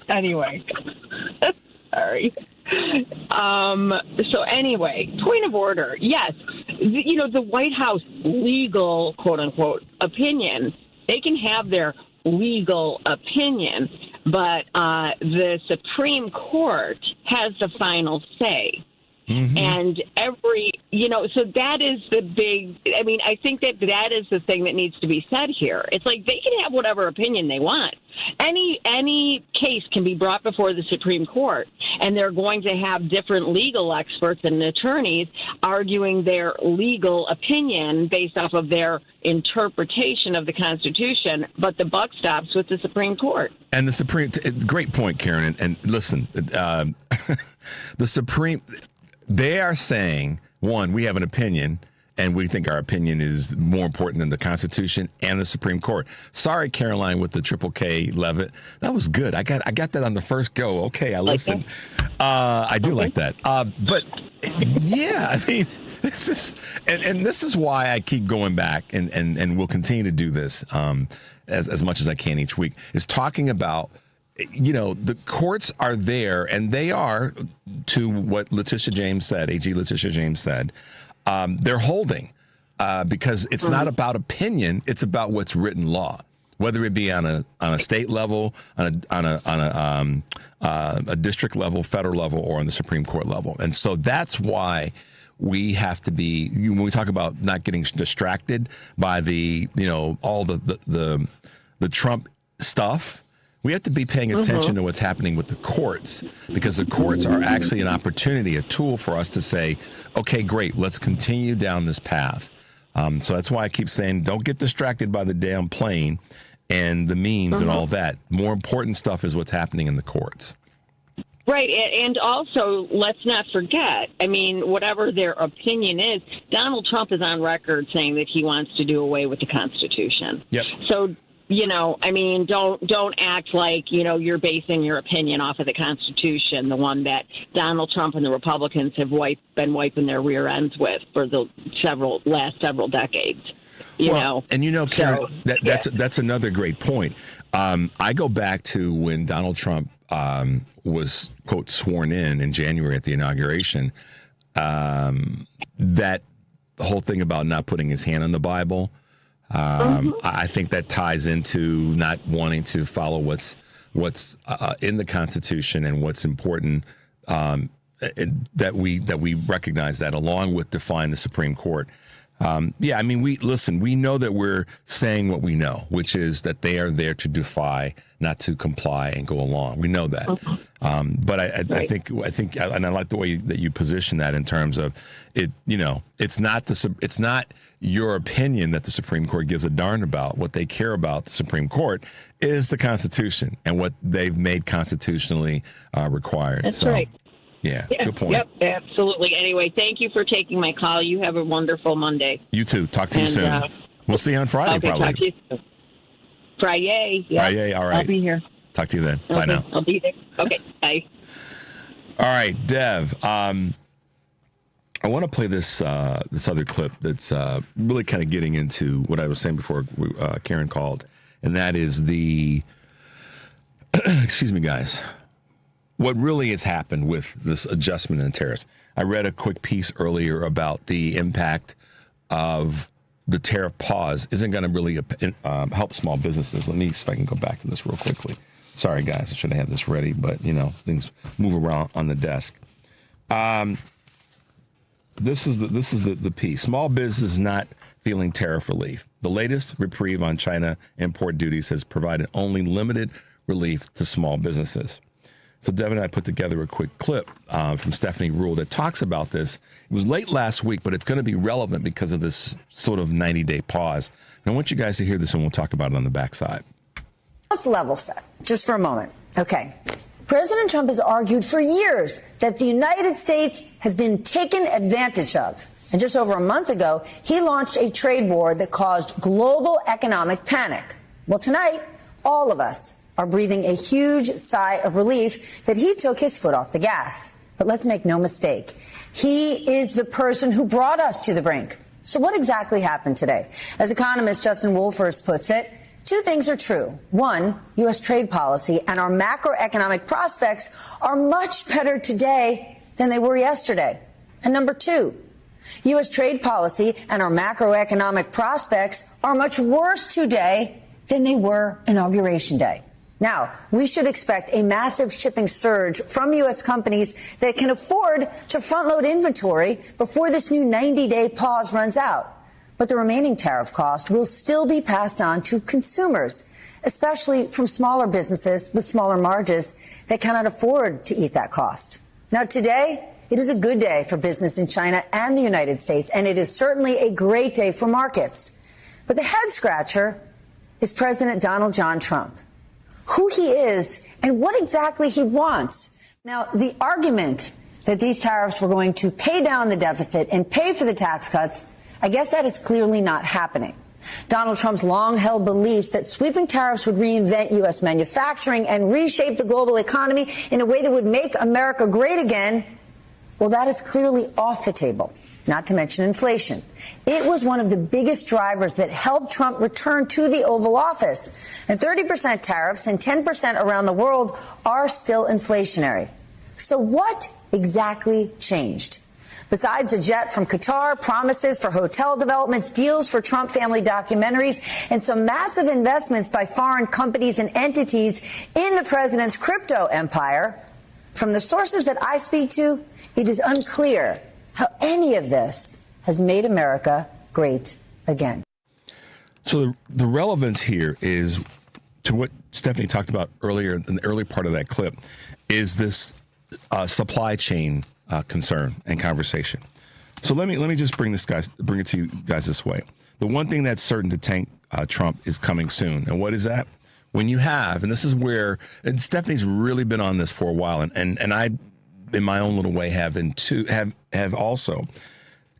anyway. Sorry. So anyway, point of order. Yes. The White House legal, quote unquote, opinion, they can have their legal opinion, but the Supreme Court has the final say. Mm-hmm. And so that is the big, I think that is the thing that needs to be said here. It's like they can have whatever opinion they want. Any case can be brought before the Supreme Court, and they're going to have different legal experts and attorneys arguing their legal opinion based off of their interpretation of the Constitution, but the buck stops with the Supreme Court. And the Supreme, great point, Karen. And listen, the Supreme, they are saying, one, we have an opinion, and we think our opinion is more important than the Constitution and the Supreme Court. Sorry, Caroline, with the Triple K Levitt. That was good. I got that on the first go. Okay, I listened. I do like that. But yeah, this is and this is why I keep going back and will continue to do this as much as I can each week, is talking about, the courts are there, and they are, to what Letitia James said, AG Letitia James said, they're holding because it's not about opinion; it's about what's written law, whether it be on a state level, on a district level, federal level, or on the Supreme Court level. And so that's why we have to be, when we talk about not getting distracted by all the Trump stuff. We have to be paying attention to what's happening with the courts, because the courts are actually an opportunity, a tool for us to say, okay, great, let's continue down this path. So that's why I keep saying, don't get distracted by the damn plane and the memes and all that. More important stuff is what's happening in the courts. Right. And also, let's not forget, whatever their opinion is, Donald Trump is on record saying that he wants to do away with the Constitution. Yep. So, don't act like, you're basing your opinion off of the Constitution, the one that Donald Trump and the Republicans have been wiping their rear ends with for the last several decades. And Karen, that's another great point. I go back to when Donald Trump was, quote, sworn in January at the inauguration. That whole thing about not putting his hand on the Bible. I think that ties into not wanting to follow what's in the Constitution and what's important. That we recognize that, along with define the Supreme Court. We know that we're saying what we know, which is that they are there to defy, not to comply and go along. We know that. But I think, and I like the way that you position that in terms of it. It's not your opinion that the Supreme Court gives a darn about. What they care about, the Supreme Court, is the Constitution and what they've made constitutionally required. That's right. Yeah, good point. Yep, absolutely. Anyway, thank you for taking my call. You have a wonderful Monday. You too. Talk to you soon. We'll see you on Friday, probably. Talk to you soon. Friday. Yep. Friday, all right. I'll be here. Talk to you then. Okay, Bye now. I'll be there. Okay, bye. All right, Dev. I want to play this other clip that's really kind of getting into what I was saying before Karen called, and that is the excuse me, guys. What really has happened with this adjustment in tariffs. I read a quick piece earlier about the impact of the tariff pause isn't going to really help small businesses. Let me see if I can go back to this real quickly. Sorry, guys, I should have had this ready, but, things move around on the desk. This is the piece. Small business not feeling tariff relief. The latest reprieve on China import duties has provided only limited relief to small businesses. So Devin and I put together a quick clip from Stephanie Ruhle that talks about this. It was late last week, but it's going to be relevant because of this sort of 90-day pause. And I want you guys to hear this, and we'll talk about it on the backside. Let's level set just for a moment. Okay. President Trump has argued for years that the United States has been taken advantage of. And just over a month ago, he launched a trade war that caused global economic panic. Well, tonight, all of us are breathing a huge sigh of relief that he took his foot off the gas. But let's make no mistake. He is the person who brought us to the brink. So what exactly happened today? As economist Justin Wolfers puts it, two things are true. One, U.S. trade policy and our macroeconomic prospects are much better today than they were yesterday. And number two, U.S. trade policy and our macroeconomic prospects are much worse today than they were Inauguration Day. Now, we should expect a massive shipping surge from U.S. companies that can afford to front-load inventory before this new 90-day pause runs out. But the remaining tariff cost will still be passed on to consumers, especially from smaller businesses with smaller margins that cannot afford to eat that cost. Now, today, it is a good day for business in China and the United States, and it is certainly a great day for markets. But the head-scratcher is President Donald John Trump. Who he is and what exactly he wants. Now, the argument that these tariffs were going to pay down the deficit and pay for the tax cuts, I guess that is clearly not happening. Donald Trump's long-held beliefs that sweeping tariffs would reinvent U.S. manufacturing and reshape the global economy in a way that would make America great again, well, that is clearly off the table. Not to mention inflation. It was one of the biggest drivers that helped Trump return to the Oval Office. And 30% tariffs and 10% around the world are still inflationary. So what exactly changed? Besides a jet from Qatar, promises for hotel developments, deals for Trump family documentaries, and some massive investments by foreign companies and entities in the president's crypto empire, from the sources that I speak to, it is unclear how any of this has made America great again. So the relevance here is to what Stephanie talked about earlier in the early part of that clip is this supply chain concern and conversation. So let me just bring it to you guys this way. The one thing that's certain to tank Trump is coming soon. And what is that? When you have, and this is where, and Stephanie's really been on this for a while, and I, in my own little way, have also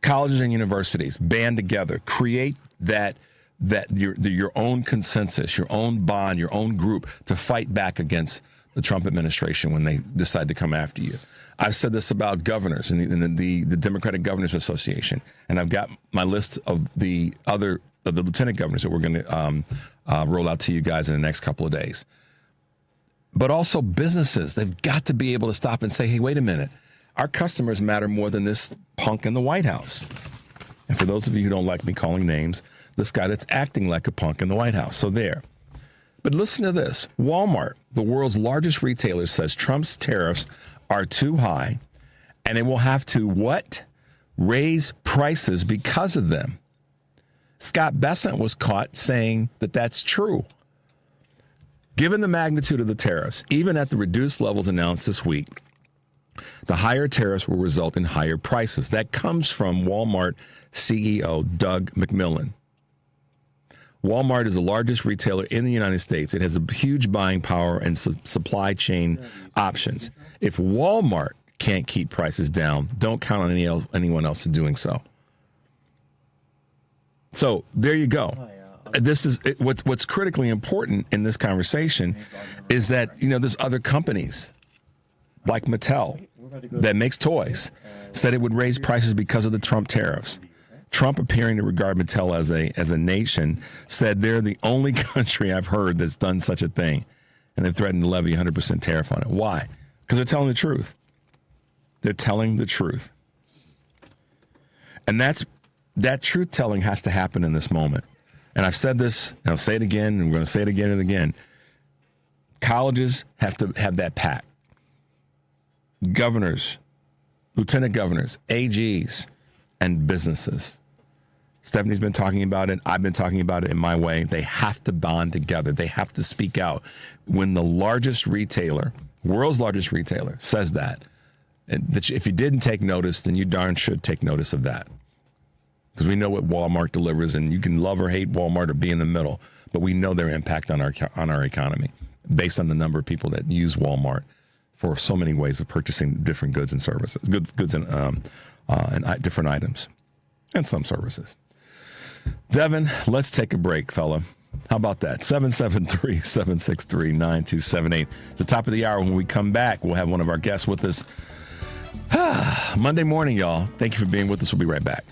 colleges and universities band together, create that that your own consensus, your own bond, your own group to fight back against the Trump administration when they decide to come after you. I've said this about governors and the Democratic Governors Association, and I've got my list of the lieutenant governors that we're going to roll out to you guys in the next couple of days. But also businesses, they've got to be able to stop and say, hey, wait a minute, our customers matter more than this punk in the White House. And for those of you who don't like me calling names, this guy that's acting like a punk in the White House. So there. But listen to this. Walmart, the world's largest retailer, says Trump's tariffs are too high, and it will have to, what? Raise prices because of them. Scott Bessent was caught saying that that's true. Given the magnitude of the tariffs, even at the reduced levels announced this week, the higher tariffs will result in higher prices. That comes from Walmart CEO Doug McMillon. Walmart is the largest retailer in the United States. It has a huge buying power and supply chain options. If Walmart can't keep prices down, don't count on anyone else doing so. So there you go. This is what's critically important in this conversation is that, there's other companies like Mattel that makes toys said it would raise prices because of the Trump tariffs. Trump, appearing to regard Mattel as a nation, said they're the only country I've heard that's done such a thing, and they've threatened to levy 100% tariff on it. Why? Because they're telling the truth. They're telling the truth. And that truth-telling has to happen in this moment. And I've said this, and I'll say it again, and we're going to say it again and again. Colleges have to have that pact. Governors, lieutenant governors, AGs, and businesses. Stephanie's been talking about it. I've been talking about it in my way. They have to bond together. They have to speak out. When the largest retailer, world's largest retailer, says that, and that if you didn't take notice, then you darn should take notice of that. Because we know what Walmart delivers, and you can love or hate Walmart or be in the middle, but we know their impact on our economy based on the number of people that use Walmart for so many ways of purchasing different goods and services, goods and different items, and some services. Devin, let's take a break, fella. How about that? 773-763-9278. At the top of the hour, when we come back, we'll have one of our guests with us. Monday morning, y'all. Thank you for being with us. We'll be right back.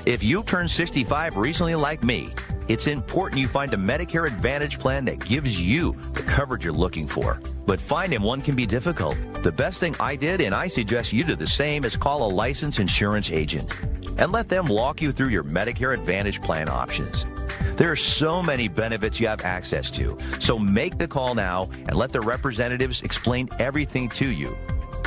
If you've turned 65 recently like me, it's important you find a Medicare Advantage plan that gives you the coverage you're looking for. But finding one can be difficult. The best thing I did, and I suggest you do the same, is call a licensed insurance agent and let them walk you through your Medicare Advantage plan options. There are so many benefits you have access to, so make the call now and let the representatives explain everything to you.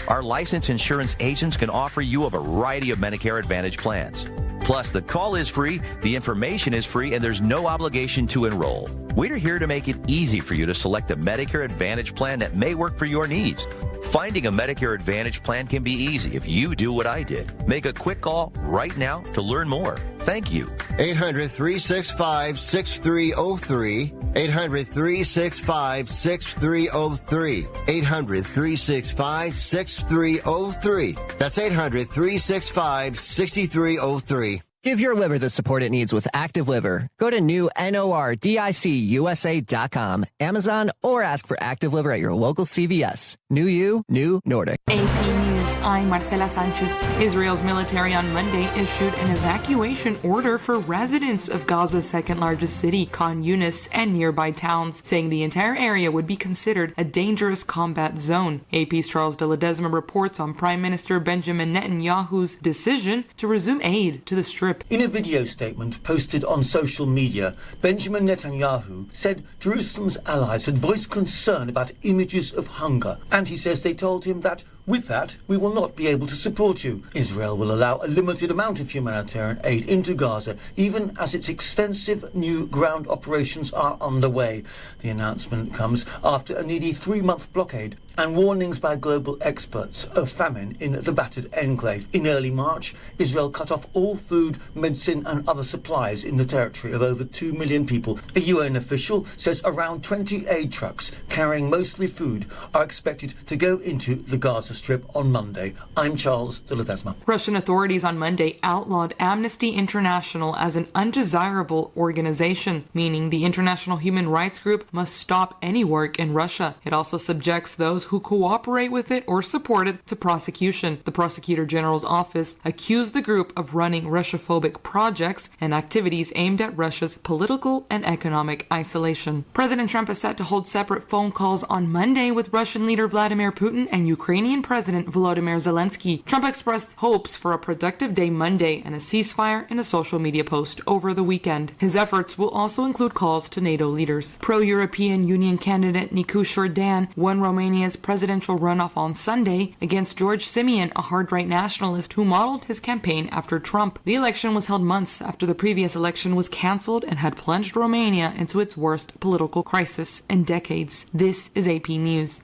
Our licensed insurance agents can offer you a variety of Medicare Advantage plans. Plus, the call is free, the information is free, and there's no obligation to enroll. We're here to make it easy for you to select a Medicare Advantage plan that may work for your needs. Finding a Medicare Advantage plan can be easy if you do what I did. Make a quick call right now to learn more. Thank you. 800-365-6303. 800-365-6303. 800-365-6303. That's 800-365-6303. Give your liver the support it needs with Active Liver. Go to newnordicusa.com, Amazon, or ask for Active Liver at your local CVS. New you, new Nordic. AP News, I'm Marcela Sanchez. Israel's military on Monday issued an evacuation order for residents of Gaza's second largest city, Khan Yunis, and nearby towns, saying the entire area would be considered a dangerous combat zone. AP's Charles de Ledesma reports on Prime Minister Benjamin Netanyahu's decision to resume aid to the Strip. In a video statement posted on social media, Benjamin Netanyahu said Jerusalem's allies had voiced concern about images of hunger, and he says they told him that with that, we will not be able to support you. Israel will allow a limited amount of humanitarian aid into Gaza, even as its extensive new ground operations are underway. The announcement comes after a nearly 3-month blockade and warnings by global experts of famine in the battered enclave. In early March, Israel cut off all food, medicine and other supplies in the territory of over 2 million people. A UN official says around 20 aid trucks carrying mostly food are expected to go into the Gaza Strip on Monday. I'm Charles de Ledesma. Russian authorities on Monday outlawed Amnesty International as an undesirable organization, meaning the international human rights group must stop any work in Russia. It also subjects those who cooperate with it or support it to prosecution. The Prosecutor General's office accused the group of running Russophobic projects and activities aimed at Russia's political and economic isolation. President Trump is set to hold separate phone calls on Monday with Russian leader Vladimir Putin and Ukrainian President Volodymyr Zelensky. Trump expressed hopes for a productive day Monday and a ceasefire in a social media post over the weekend. His efforts will also include calls to NATO leaders. Pro-European Union candidate Nicu Jordan won Romania's presidential runoff on Sunday against George Simion, a hard-right nationalist who modeled his campaign after Trump. The election was held months after the previous election was cancelled and had plunged Romania into its worst political crisis in decades. This is AP News.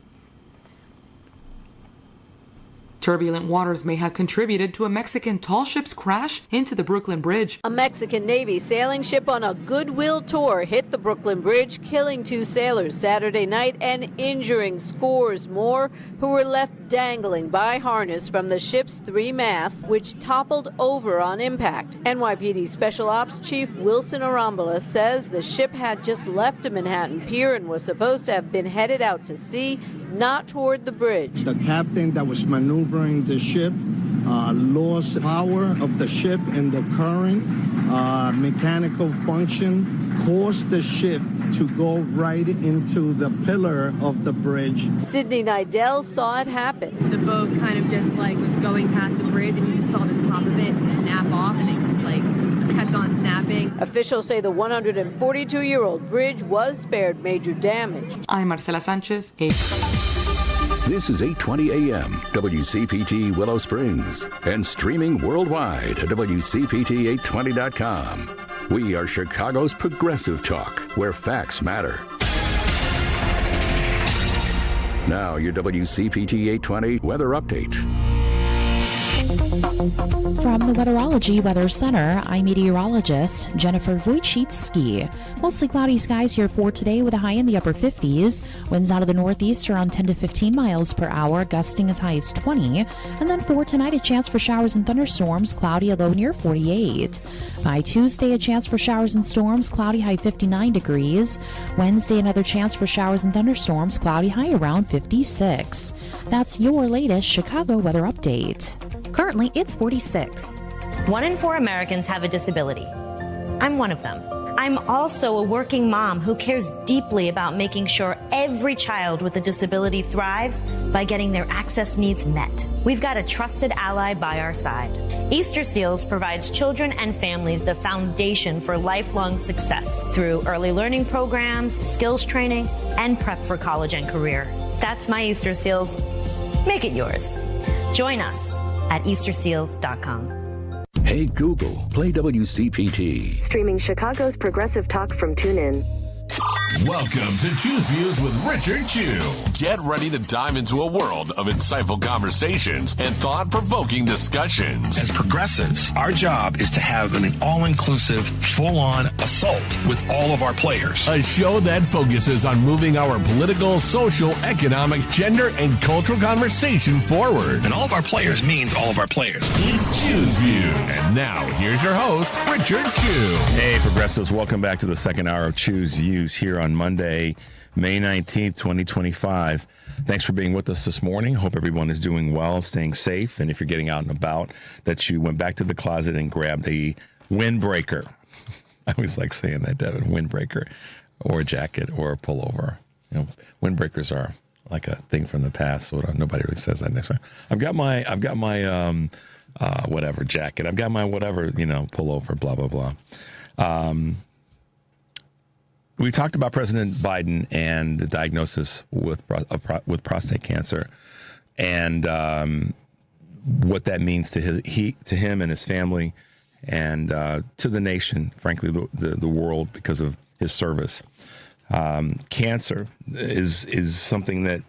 Turbulent waters may have contributed to a Mexican tall ship's crash into the Brooklyn Bridge. A Mexican Navy sailing ship on a goodwill tour hit the Brooklyn Bridge, killing 2 sailors Saturday night and injuring scores more who were left dangling by harness from the ship's 3 masts, which toppled over on impact. NYPD Special Ops Chief Wilson Arambola says the ship had just left a Manhattan pier and was supposed to have been headed out to sea, not toward the bridge. The captain that was maneuvering the ship lost power of the ship and the current mechanical function caused the ship to go right into the pillar of the bridge. Sydney Nidell saw it happen. The boat kind of just was going past the bridge and you just saw the top of it snap off and it just kept on snapping. Officials say the 142-year-old bridge was spared major damage. I'm Marcela Sanchez, This is 820 AM, WCPT Willow Springs, and streaming worldwide at WCPT820.com. We are Chicago's progressive talk, where facts matter. Now, your WCPT 820 weather update. From the Weatherology Weather Center, I'm meteorologist Jennifer Wojcicki. Mostly cloudy skies here for today with a high in the upper 50s. Winds out of the northeast around 10 to 15 miles per hour, gusting as high as 20. And then for tonight, a chance for showers and thunderstorms, cloudy, a low near 48. By Tuesday, a chance for showers and storms, cloudy, high 59 degrees. Wednesday, another chance for showers and thunderstorms, cloudy, high around 56. That's your latest Chicago weather update. Currently, it's 46. 1 in 4 Americans have a disability. I'm one of them. I'm also a working mom who cares deeply about making sure every child with a disability thrives by getting their access needs met. We've got a trusted ally by our side. Easter Seals provides children and families the foundation for lifelong success through early learning programs, skills training, and prep for college and career. That's my Easter Seals. Make it yours. Join us at easterseals.com. Hey Google, play WCPT. Streaming Chicago's progressive talk from TuneIn. Welcome to Choose Views with Richard Chew. Get ready to dive into a world of insightful conversations and thought-provoking discussions. As progressives, our job is to have an all-inclusive, full-on assault with all of our players. A show that focuses on moving our political, social, economic, gender, and cultural conversation forward. And all of our players means all of our players. It's Choose Views. And now, here's your host, Richard Chew. Hey, progressives, welcome back to the second hour of Choose Views here on Monday, May 19th, 2025. Thanks for being with us this morning. Hope everyone is doing well, staying safe, and if you're getting out and about, that you went back to the closet and grabbed a windbreaker. I always like saying that, Devin, windbreaker, or a jacket, or a pullover. You know, windbreakers are like a thing from the past, so nobody really says that next time. I've got my whatever jacket. I've got my whatever, pullover, blah, blah, blah. We talked about President Biden and the diagnosis with prostate cancer, and what that means to him and his family, and to the nation, frankly, the world, because of his service. Cancer is something that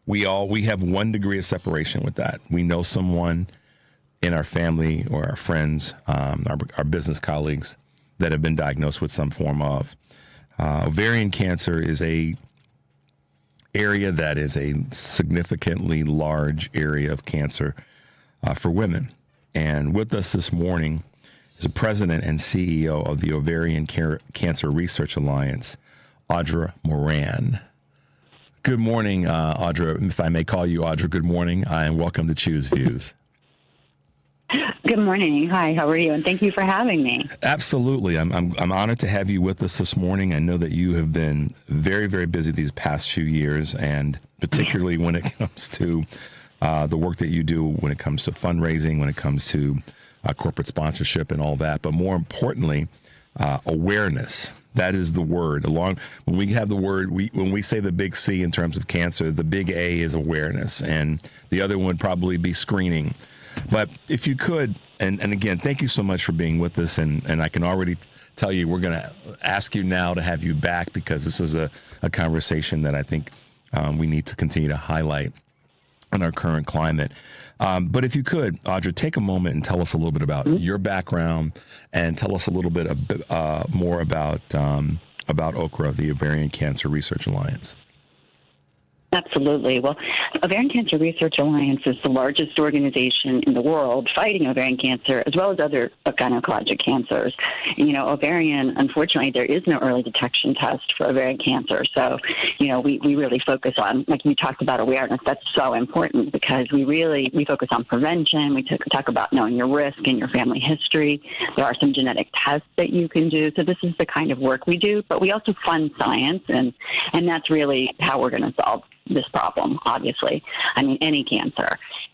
we have 1 degree of separation with that. We know someone in our family or our friends, our business colleagues that have been diagnosed with some form of. Ovarian cancer is area that is a significantly large area of cancer for women. And with us this morning is the president and CEO of the Ovarian Cancer Research Alliance, Audra Moran. Good morning, Audra. If I may call you Audra, good morning, and welcome to Choose Views. Good morning. Hi, how are you? And thank you for having me. Absolutely. I'm honored to have you with us this morning. I know that you have been very, very busy these past few years, and particularly when it comes to the work that you do when it comes to fundraising, when it comes to corporate sponsorship and all that. But more importantly, awareness. That is the word. When we have the word, when we say the big C in terms of cancer, the big A is awareness, and the other one would probably be screening. But if you could, and again, thank you so much for being with us, and I can already tell you we're going to ask you now to have you back, because this is a conversation that I think we need to continue to highlight in our current climate. But if you could, Audra, take a moment and tell us a little bit about your background, and tell us a little bit more about OCRA, the Ovarian Cancer Research Alliance. Absolutely. Well, Ovarian Cancer Research Alliance is the largest organization in the world fighting ovarian cancer, as well as other gynecologic cancers. You know, ovarian, unfortunately, there is no early detection test for ovarian cancer. So, you know, we really focus on, like you talked about, awareness. That's so important, because we focus on prevention. We talk about knowing your risk and your family history. There are some genetic tests that you can do. So this is the kind of work we do, but we also fund science, and that's really how we're going to solve this problem, obviously. I mean, any cancer.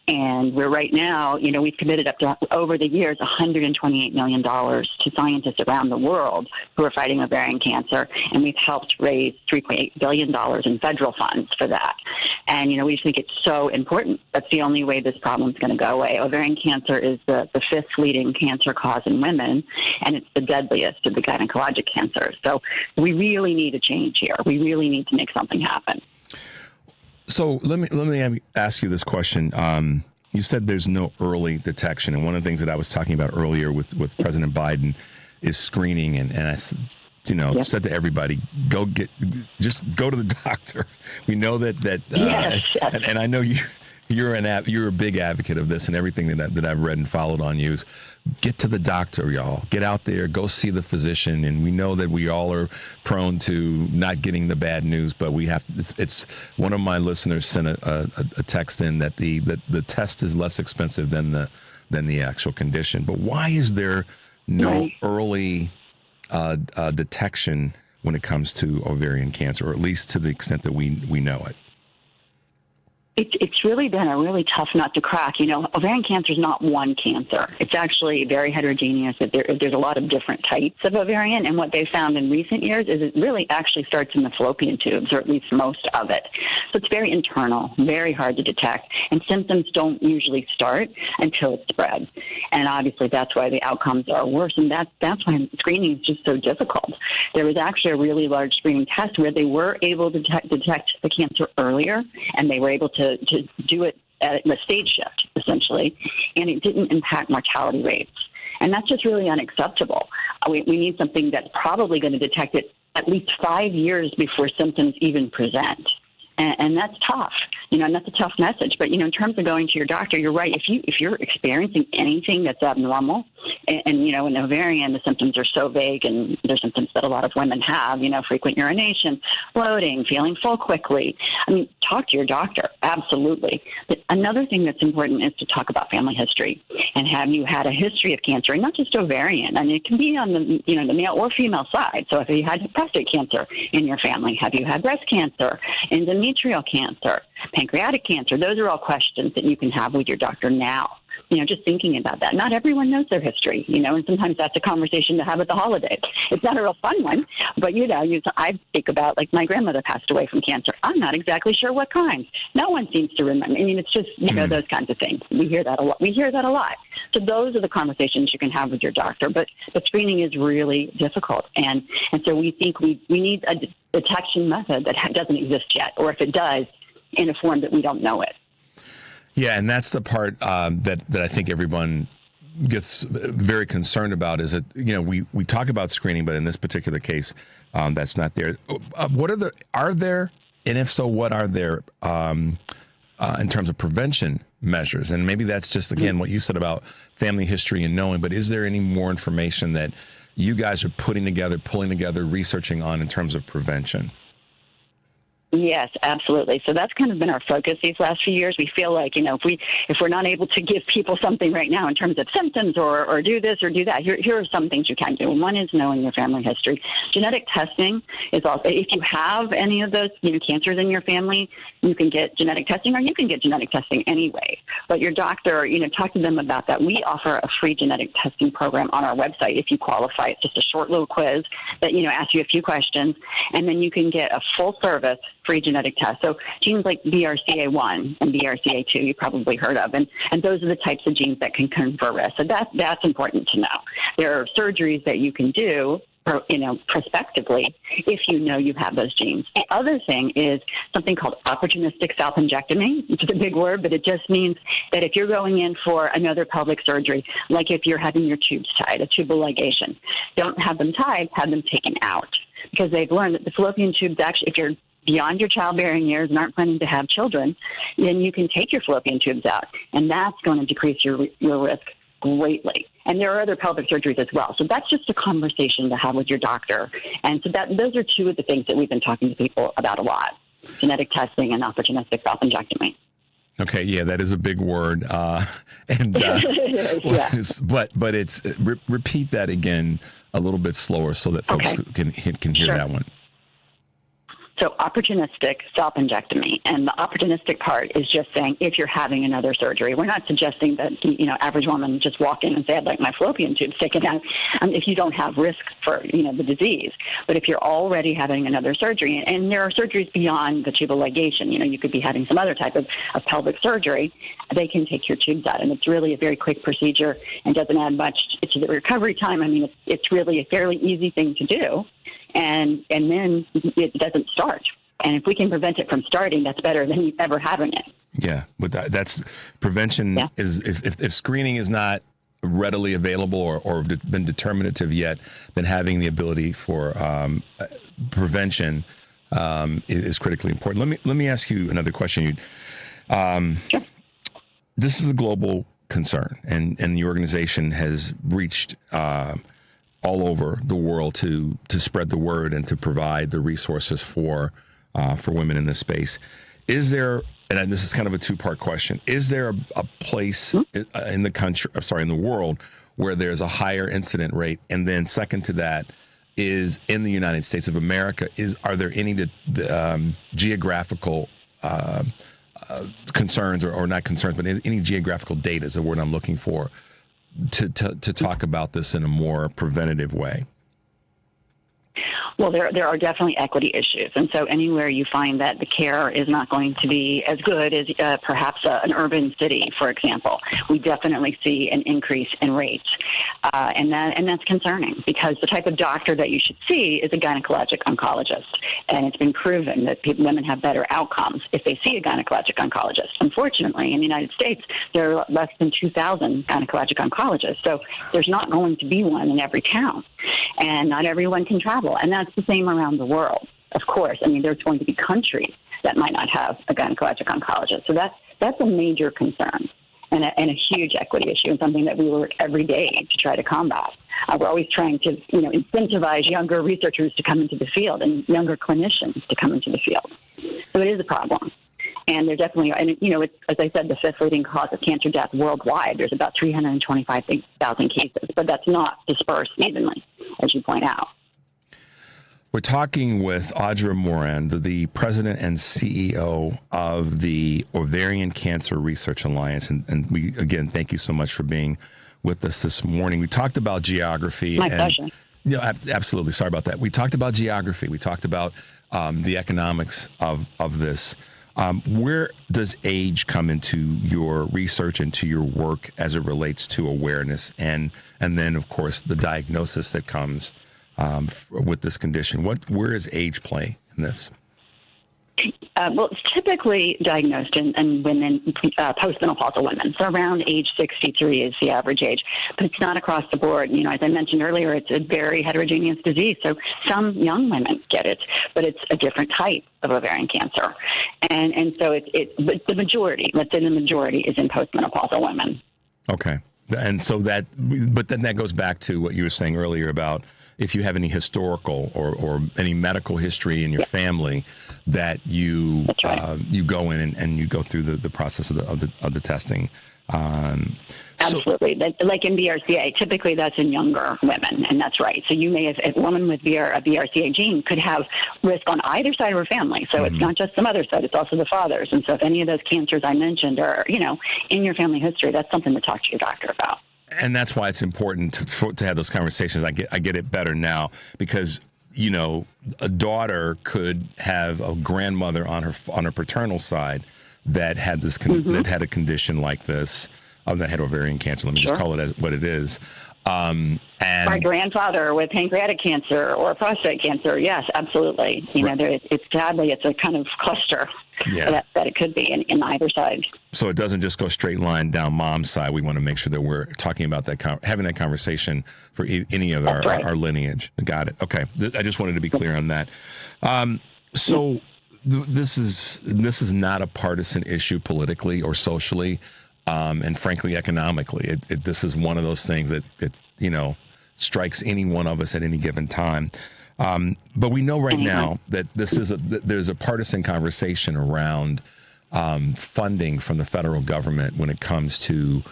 And we're right now, you know, we've committed up to, over the years, $128 million to scientists around the world who are fighting ovarian cancer. And we've helped raise $3.8 billion in federal funds for that. And, you know, we just think it's so important. That's the only way this problem is going to go away. Ovarian cancer is the fifth leading cancer cause in women, and it's the deadliest of the gynecologic cancers. So we really need a change here. We really need to make something happen. So let me ask you this question. You said there's no early detection, and one of the things that I was talking about earlier with President Biden is screening, and I said to everybody, just go to the doctor. We know that yes. And I know you're a big advocate of this, and everything that I've read and followed on you is get to the doctor, y'all. Get out there, go see the physician. And we know that we all are prone to not getting the bad news, but we have. It's one of my listeners sent a text in that the test is less expensive than the actual condition. But why is there no early detection when it comes to ovarian cancer, or at least to the extent that we know it? It's really been a really tough nut to crack. You know, ovarian cancer is not one cancer. It's actually very heterogeneous. There's a lot of different types of ovarian, and what they found in recent years is it really actually starts in the fallopian tubes, or at least most of it. So it's very internal, very hard to detect, and symptoms don't usually start until it spreads. And obviously that's why the outcomes are worse, and that's why screening is just so difficult. There was actually a really large screening test where they were able to detect the cancer earlier, and they were able to do it at a stage shift, essentially, and it didn't impact mortality rates. And that's just really unacceptable. We need something that's probably going to detect it at least 5 years before symptoms even present. And that's tough, you know, and that's a tough message. But, you know, in terms of going to your doctor, you're right. If you're experiencing anything that's abnormal, and you know, in ovarian, the symptoms are so vague, and they're symptoms that a lot of women have, you know, frequent urination, bloating, feeling full quickly. I mean, talk to your doctor, absolutely. But another thing that's important is to talk about family history. And have you had a history of cancer, and not just ovarian? I mean, it can be on the, you know, the male or female side. So if you had prostate cancer in your family, have you had breast cancer, endometrial cancer, pancreatic cancer? Those are all questions that you can have with your doctor now. You know, just thinking about that. Not everyone knows their history, you know, and sometimes that's a conversation to have at the holidays. It's not a real fun one, but, you know, I think about, like, my grandmother passed away from cancer. I'm not exactly sure what kind. No one seems to remember. I mean, it's just, you know, those kinds of things. We hear that a lot. So those are the conversations you can have with your doctor. But screening is really difficult. And so we think we need a detection method that doesn't exist yet, or if it does, in a form that we don't know it. Yeah, and that's the part that I think everyone gets very concerned about, is that, you know, we talk about screening, but in this particular case, that's not there. Are there if so, what are there in terms of prevention measures? And maybe that's just, again, what you said about family history and knowing, but is there any more information that you guys are pulling together, researching on in terms of prevention? Yes, absolutely. So that's kind of been our focus these last few years. We feel like, if we're not able to give people something right now in terms of symptoms or do this or do that, here are some things you can do. And one is knowing your family history. Genetic testing is also, if you have any of those, cancers in your family, you can get genetic testing, or you can get genetic testing anyway. But your doctor, talk to them about that. We offer a free genetic testing program on our website if you qualify. It's just a short little quiz that, asks you a few questions, and then you can get a full service free genetic test. So genes like BRCA1 and BRCA2 you probably heard of, and those are the types of genes that can confer risk. So that's important to know. There are surgeries that you can do, prospectively, if you know you have those genes. The other thing is something called opportunistic self-injectomy, which is a big word, but it just means that if you're going in for another pelvic surgery, like if you're having your tubes tied, a tubal ligation, don't have them tied, have them taken out. Because they've learned that the fallopian tubes actually, if you're beyond your childbearing years and aren't planning to have children, then you can take your fallopian tubes out, and that's going to decrease your risk greatly. And there are other pelvic surgeries as well. So that's just a conversation to have with your doctor. And so those are two of the things that we've been talking to people about a lot: genetic testing and opportunistic self-injectomy. Okay, yeah, that is a big word, but it's repeat that again a little bit slower so that folks can hear that one. So opportunistic self-injectomy, and the opportunistic part is just saying if you're having another surgery. We're not suggesting that, average woman just walk in and say, I'd like my fallopian tubes taken out, if you don't have risk for, the disease. But if you're already having another surgery, and there are surgeries beyond the tubal ligation, you could be having some other type of pelvic surgery, they can take your tubes out. And it's really a very quick procedure and doesn't add much to the recovery time. I mean, it's really a fairly easy thing to do. And then it doesn't start. And if we can prevent it from starting, that's better than ever having it. Yeah, but that's prevention. Yeah. Is if screening is not readily available or been determinative yet, then having the ability for prevention is critically important. Let me ask you another question. Sure. This is a global concern, and the organization has reached all over the world to spread the word and to provide the resources for women in this space. Is there, and this is kind of a two-part question, is there a place in the world where there's a higher incident rate? And then second to that is in the United States of America, are there any geographical concerns or not concerns, but any geographical data is the word I'm looking for to talk about this in a more preventative way? Well, there are definitely equity issues. And so anywhere you find that the care is not going to be as good as perhaps an urban city, for example, we definitely see an increase in rates. And that's concerning, because the type of doctor that you should see is a gynecologic oncologist. And it's been proven that women have better outcomes if they see a gynecologic oncologist. Unfortunately, in the United States, there are less than 2,000 gynecologic oncologists. So there's not going to be one in every town. And not everyone can travel. And that's the same around the world, of course. I mean, there's going to be countries that might not have a gynecologic oncologist. So that's a major concern and a huge equity issue, and something that we work every day to try to combat. We're always trying to, incentivize younger researchers to come into the field and younger clinicians to come into the field. So it is a problem. And there definitely are, and it's, as I said, the fifth leading cause of cancer death worldwide. There's about 325,000 cases, but that's not dispersed evenly, as you point out. We're talking with Audra Moran, the president and CEO of the Ovarian Cancer Research Alliance. And we, again, thank you so much for being with us this morning. We talked about geography. My pleasure. Absolutely. Sorry about that. We talked about geography. We talked about the economics of this. Where does age come into your research, into your work as it relates to awareness, and then, of course, the diagnosis that comes with this condition? Where does age play in this? Well, it's typically diagnosed in women, postmenopausal women. So around age 63 is the average age. But it's not across the board. You know, as I mentioned earlier, it's a very heterogeneous disease. So some young women get it, but it's a different type of ovarian cancer. And so but the majority, let's say the majority, is in postmenopausal women. Okay. And so but then that goes back to what you were saying earlier about if you have any historical or any medical history in your family, that you you go in and you go through the process of the testing. Absolutely. Like in BRCA, typically that's in younger women, and that's right. So you may have, a woman with a BRCA gene could have risk on either side of her family. So it's not just the mother's side, it's also the father's. And so if any of those cancers I mentioned are, in your family history, that's something to talk to your doctor about. And that's why it's important to have those conversations. I get it better now because, a daughter could have a grandmother on her paternal side that had this that had a condition like this, that had ovarian cancer. Let me just call it as what it is. And my grandfather with pancreatic cancer or prostate cancer, yes, absolutely. It's a kind of cluster that it could be in either side. So it doesn't just go straight line down mom's side. We want to make sure that we're talking about that, having that conversation for any of our lineage. Got it. Okay. I just wanted to be clear on that. So this is not a partisan issue politically or socially. And frankly, economically, this is one of those things that strikes any one of us at any given time. But we know right now that there's a partisan conversation around funding from the federal government when it comes to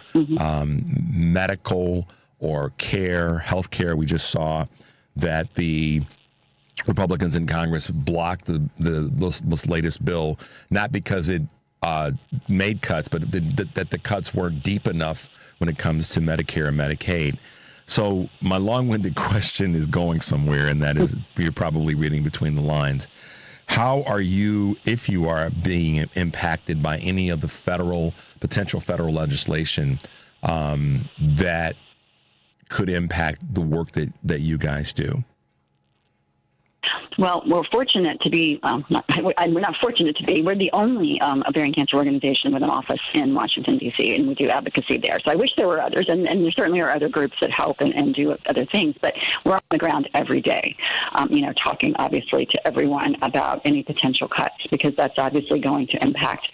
medical or health care. We just saw that the Republicans in Congress blocked this latest bill, not because it made cuts, but that the cuts weren't deep enough when it comes to Medicare and Medicaid. So my long-winded question is going somewhere, and that is you're probably reading between the lines. How are you, if you are being impacted by any of the potential federal legislation that could impact the work that you guys do? Well, we're fortunate to be, we're not fortunate to be, we're the only ovarian cancer organization with an office in Washington, D.C., and we do advocacy there. So I wish there were others, and there certainly are other groups that help and do other things, but we're on the ground every day, talking obviously to everyone about any potential cuts, because that's obviously going to impact,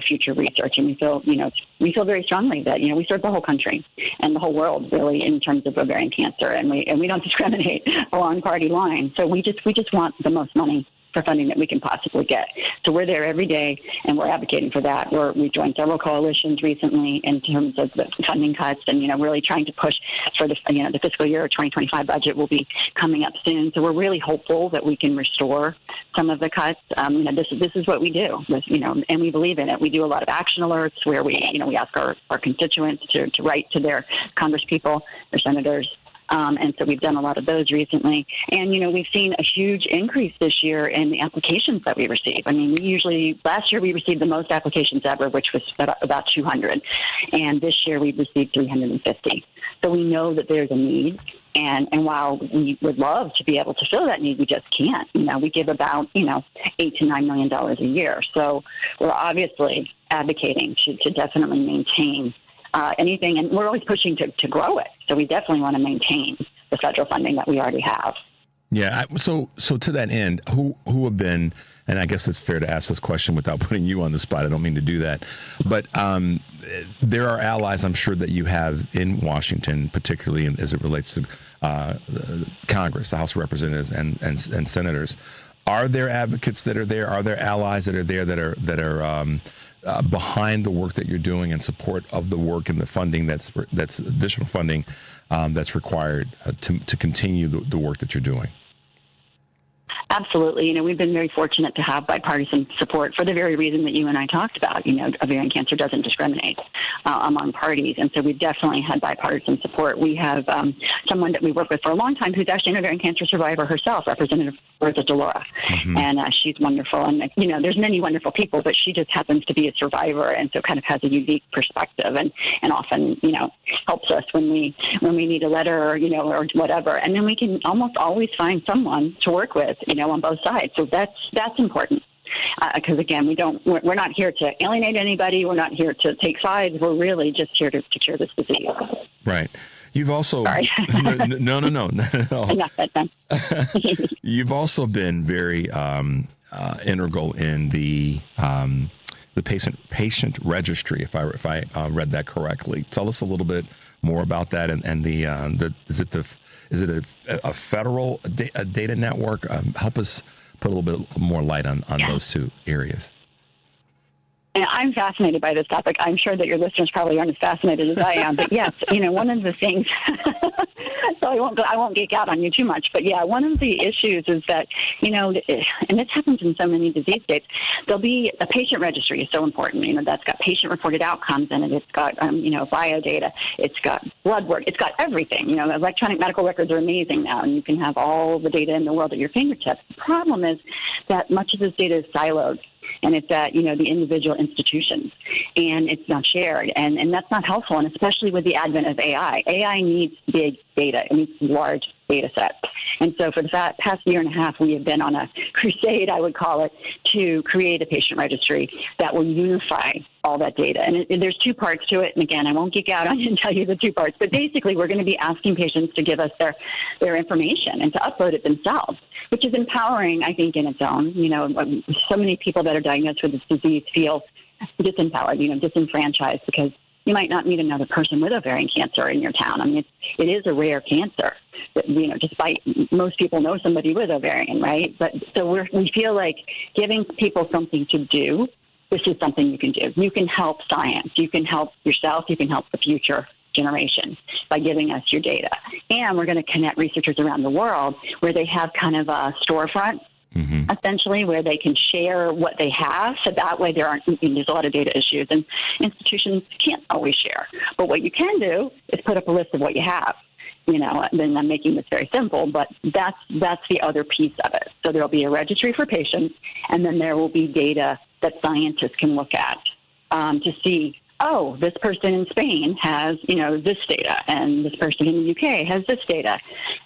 future research. And we feel very strongly that, we serve the whole country and the whole world really in terms of ovarian cancer, and we don't discriminate along party lines. So we just want the most money for funding that we can possibly get. So we're there every day, and we're advocating for that. We've joined several coalitions recently in terms of the funding cuts, and really trying to push for the fiscal year 2025 budget will be coming up soon. So we're really hopeful that we can restore some of the cuts. This is what we do, and we believe in it. We do a lot of action alerts where we ask our constituents to write to their congresspeople, their senators. And so we've done a lot of those recently. And, we've seen a huge increase this year in the applications that we receive. I mean, last year we received the most applications ever, which was about 200. And this year we've received 350. So we know that there's a need. And while we would love to be able to fill that need, we just can't. We give about, $8 to $9 million a year. So we're obviously advocating to definitely maintain anything, and we're always pushing to grow it. So we definitely want to maintain the federal funding that we already have. Yeah. So to that end, who have been, and I guess it's fair to ask this question without putting you on the spot. I don't mean to do that, but there are allies I'm sure that you have in Washington, particularly as it relates to Congress, the House of Representatives and senators. Are there advocates that are there? Are there allies that are there that are behind the work that you're doing in support of the work and the funding that's additional funding that's required to continue the work that you're doing? Absolutely. We've been very fortunate to have bipartisan support for the very reason that you and I talked about. Ovarian cancer doesn't discriminate among parties. And so we've definitely had bipartisan support. We have someone that we worked with for a long time who's actually an ovarian cancer survivor herself, Representative Bertha DeLaura. And she's wonderful. And, there's many wonderful people, but she just happens to be a survivor and so kind of has a unique perspective and often, helps us when we need a letter or whatever. And then we can almost always find someone to work with, on both sides. So that's important. because again, we're not here to alienate anybody. We're not here to take sides. We're really just here to cure this disease. Right. You've also Sorry. no. Enough that time. You've also been very integral in the patient registry, if I read that correctly. Tell us a little bit more about that, and is it a federal data network? Help us put a little bit more light on those two areas. And I'm fascinated by this topic. I'm sure that your listeners probably aren't as fascinated as I am. But yes, one of the things, so I won't geek out on you too much. But yeah, one of the issues is that, and this happens in so many disease states, there'll be a patient registry is so important. That's got patient-reported outcomes in it. It's got, bio data. It's got blood work. It's got everything. Electronic medical records are amazing now, and you can have all the data in the world at your fingertips. The problem is that much of this data is siloed. And it's at, the individual institutions, and it's not shared. And that's not helpful, and especially with the advent of AI. AI needs big data. It needs large data sets. And so for the past year and a half, we have been on a crusade, I would call it, to create a patient registry that will unify all that data. And there's two parts to it. And again, I won't geek out on you and tell you the two parts. But basically, we're going to be asking patients to give us their information and to upload it themselves, which is empowering, I think, in its own. So many people that are diagnosed with this disease feel disempowered, disenfranchised, because you might not meet another person with ovarian cancer in your town. I mean, it is a rare cancer. Despite most people know somebody with ovarian, right? But so we feel like giving people something to do. This is something you can do. You can help science. You can help yourself. You can help the future generation by giving us your data. And we're going to connect researchers around the world where they have kind of a storefront, essentially, where they can share what they have. So that way there's a lot of data issues, and institutions can't always share. But what you can do is put up a list of what you have. Then I'm making this very simple, but that's the other piece of it. So there'll be a registry for patients, and then there will be data that scientists can look at to see, oh, this person in Spain has, this data, and this person in the UK has this data,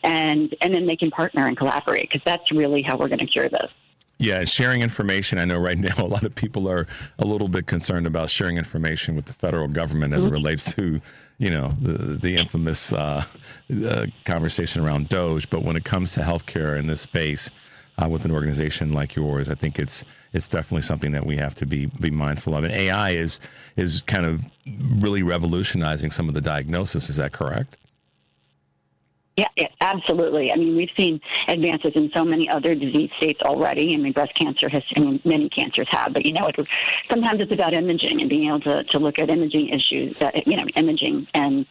and then they can partner and collaborate, because that's really how we're going to cure this. Yeah, sharing information. I know right now a lot of people are a little bit concerned about sharing information with the federal government as it relates to, the infamous conversation around DOGE. But when it comes to healthcare in this space, with an organization like yours, I think it's definitely something that we have to be mindful of. And AI is kind of really revolutionizing some of the diagnosis. Is that correct? Yeah, absolutely. I mean, we've seen advances in so many other disease states already. I mean, breast cancer many cancers have, but sometimes it's about imaging and being able to look at imaging issues, imaging and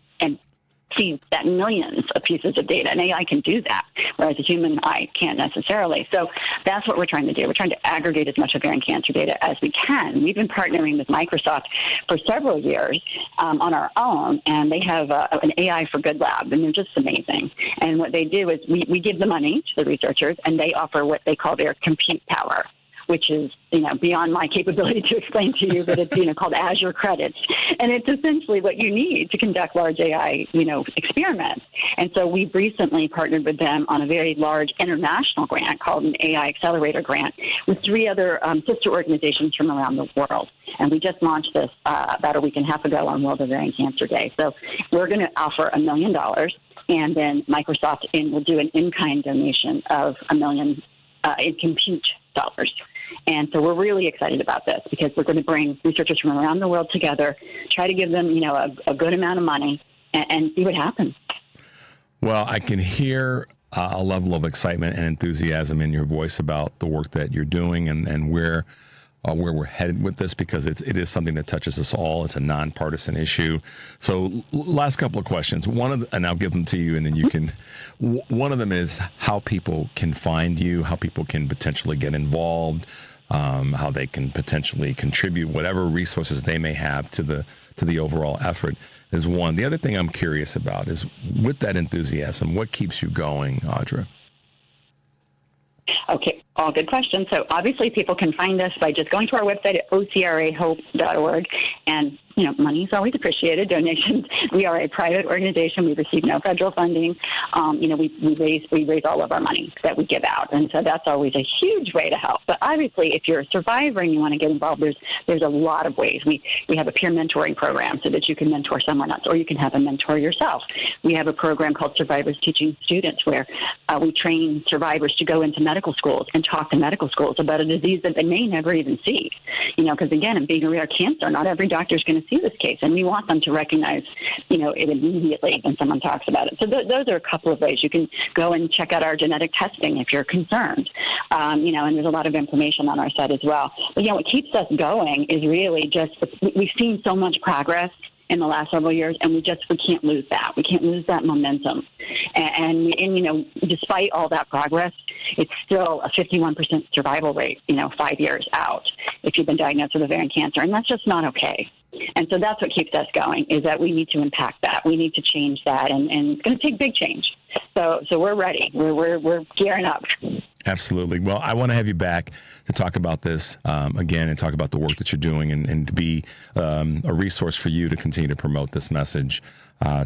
see that millions of pieces of data, and AI can do that, whereas a human eye can't necessarily. So that's what we're trying to do. We're trying to aggregate as much ovarian cancer data as we can. We've been partnering with Microsoft for several years on our own, and they have an AI for Good lab, and they're just amazing. And what they do is we give the money to the researchers, and they offer what they call their compute power, which is, beyond my capability to explain to you, but it's, called Azure credits. And it's essentially what you need to conduct large AI, experiments. And so we've recently partnered with them on a very large international grant called an AI Accelerator Grant with 3 other sister organizations from around the world. And we just launched this about a week and a half ago on World Ovarian Cancer Day. So we're going to offer $1 million, and then Microsoft will do an in-kind donation of $1 million in compute dollars. And so we're really excited about this, because we're going to bring researchers from around the world together, try to give them, a good amount of money, and see what happens. Well, I can hear a level of excitement and enthusiasm in your voice about the work that you're doing and where we're headed with this, because it is something that touches us all. It's a nonpartisan issue. So last couple of questions. And I'll give them to you, and then you can. One of them is how people can find you, how people can potentially get involved, how they can potentially contribute whatever resources they may have to the overall effort is one. The other thing I'm curious about is, with that enthusiasm, what keeps you going, Audra? Okay, all good questions. So obviously people can find us by just going to our website at ocrahope.org and money is always appreciated. Donations. We are a private organization. We receive no federal funding. We raise all of our money that we give out, and so that's always a huge way to help. But obviously, if you're a survivor and you want to get involved, there's a lot of ways. We have a peer mentoring program so that you can mentor someone else, or you can have a mentor yourself. We have a program called Survivors Teaching Students, where we train survivors to go into medical schools and talk to medical schools about a disease that they may never even see. Because again, in being a rare cancer, not every doctor is going to see this case, and we want them to recognize, it immediately when someone talks about it. So those are a couple of ways. You can go and check out our genetic testing if you're concerned, and there's a lot of information on our site as well. But what keeps us going is really just we've seen so much progress in the last several years, and we can't lose that. We can't lose that momentum. And despite all that progress, it's still a 51% survival rate, 5 years out if you've been diagnosed with ovarian cancer, and that's just not okay. And so that's what keeps us going, is that we need to impact that. We need to change that, and it's going to take big change. So we're ready. We're gearing up. Absolutely. Well, I want to have you back to talk about this again and talk about the work that you're doing and to be a resource for you to continue to promote this message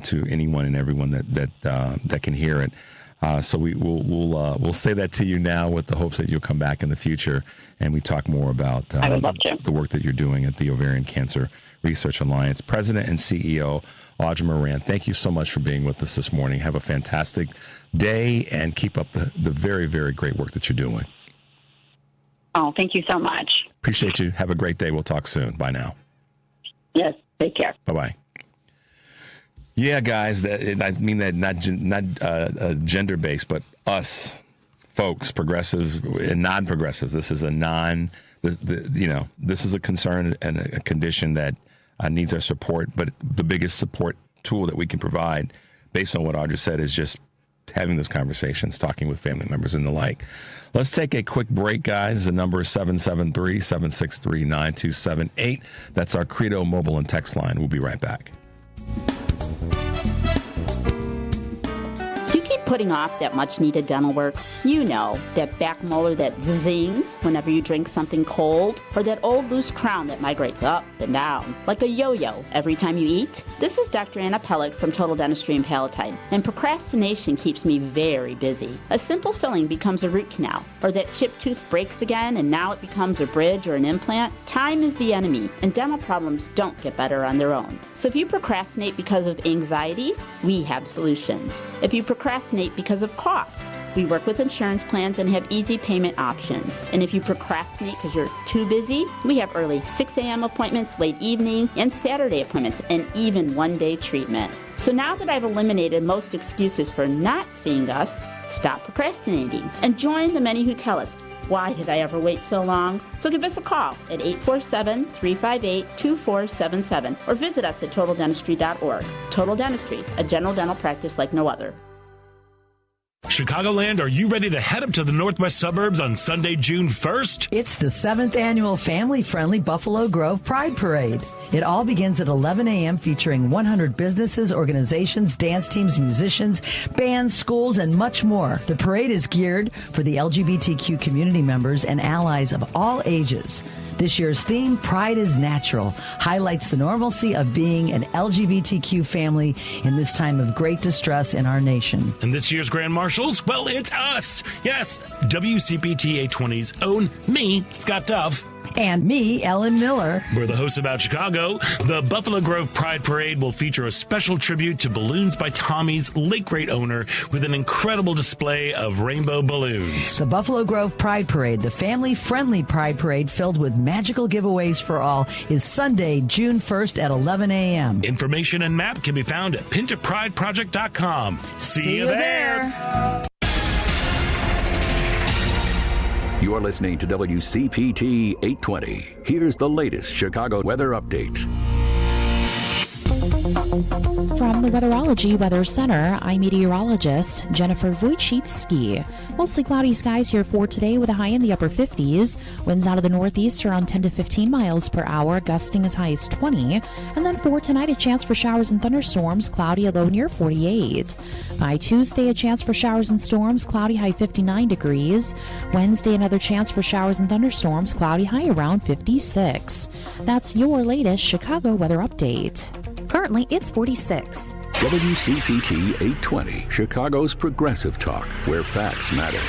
to anyone and everyone that can hear it. So we'll say that to you now with the hopes that you'll come back in the future and we talk more about the work that you're doing at the Ovarian Cancer Research Alliance. President and CEO Audra Moran, thank you so much for being with us this morning. Have a fantastic day and keep up the very, very great work that you're doing. Oh, thank you so much. Appreciate you. Have a great day. We'll talk soon. Bye now. Yes. Take care. Bye-bye. Yeah, guys, I mean that not gender-based, but us folks, progressives and non-progressives. This is this is a concern and a condition that needs our support. But the biggest support tool that we can provide, based on what Audra said, is just having those conversations, talking with family members and the like. Let's take a quick break, guys. The number is 773-763-9278. That's our Credo mobile and text line. We'll be right back. Putting off that much-needed dental work, that back molar that zings whenever you drink something cold, or that old loose crown that migrates up and down like a yo-yo every time you eat. This is Dr. Anna Pellick from Total Dentistry and Palatine, and procrastination keeps me very busy. A simple filling becomes a root canal, or that chipped tooth breaks again and now it becomes a bridge or an implant. Time is the enemy, and dental problems don't get better on their own. So if you procrastinate because of anxiety, we have solutions. If you procrastinate because of cost, we work with insurance plans and have easy payment options. And if you procrastinate because you're too busy, we have early 6 a.m. appointments, late evening, and Saturday appointments, and even one-day treatment. So now that I've eliminated most excuses for not seeing us, stop procrastinating and join the many who tell us, why did I ever wait so long? So give us a call at 847-358-2477 or visit us at totaldentistry.org. Total Dentistry, a general dental practice like no other. Chicagoland, are you ready to head up to the northwest suburbs on Sunday, June 1st? It's the 7th annual family-friendly Buffalo Grove Pride Parade. It all begins at 11 a.m. featuring 100 businesses, organizations, dance teams, musicians, bands, schools, and much more. The parade is geared for the LGBTQ community members and allies of all ages. This year's theme, Pride is Natural, highlights the normalcy of being an LGBTQ family in this time of great distress in our nation. And this year's Grand Marshals, well, it's us. Yes, WCPT 820's own me, Scott Duff. And me, Ellen Miller. We're the hosts About Chicago. The Buffalo Grove Pride Parade will feature a special tribute to Balloons by Tommy's late great owner with an incredible display of rainbow balloons. The Buffalo Grove Pride Parade, the family-friendly Pride Parade filled with magical giveaways for all, is Sunday, June 1st at 11 a.m. Information and map can be found at pinterprideproject.com. See you there. You're listening to WCPT 820. Here's the latest Chicago weather update. From the Weatherology Weather Center, I'm meteorologist Jennifer Wojcicki. Mostly cloudy skies here for today with a high in the upper 50s. Winds out of the northeast around 10 to 15 miles per hour, gusting as high as 20. And then for tonight, a chance for showers and thunderstorms, cloudy, a low near 48. By Tuesday, a chance for showers and storms, cloudy, high 59 degrees. Wednesday, another chance for showers and thunderstorms, cloudy, high around 56. That's your latest Chicago weather update. Currently, it's 46. WCPT 820, Chicago's progressive talk, where facts matter.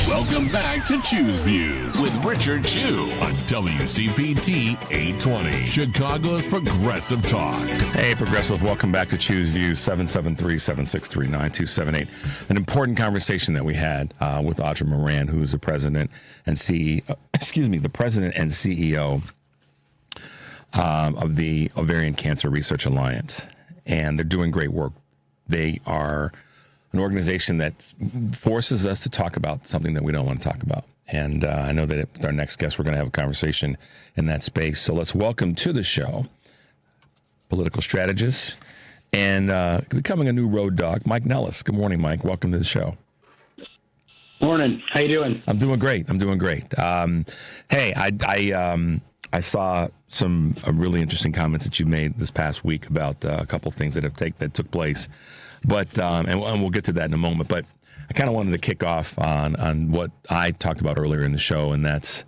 Welcome back to Choose Views with Richard Chew on WCPT 820, Chicago's progressive talk. Hey, progressive, welcome back to Choose Views, 773-763-9278. An important conversation that we had with Audra Moran, who is the president and the president and CEO of the Ovarian Cancer Research Alliance. And they're doing great work. They are an organization that forces us to talk about something that we don't want to talk about. And I know that with our next guest, we're going to have a conversation in that space. So let's welcome to the show political strategist and becoming a new road dog, Mike Nellis. Good morning, Mike. Welcome to the show. Morning. How you doing? I'm doing great. Hey, I saw some really interesting comments that you made this past week about a couple things that took place, but and we'll get to that in a moment. But I kind of wanted to kick off on what I talked about earlier in the show, and that's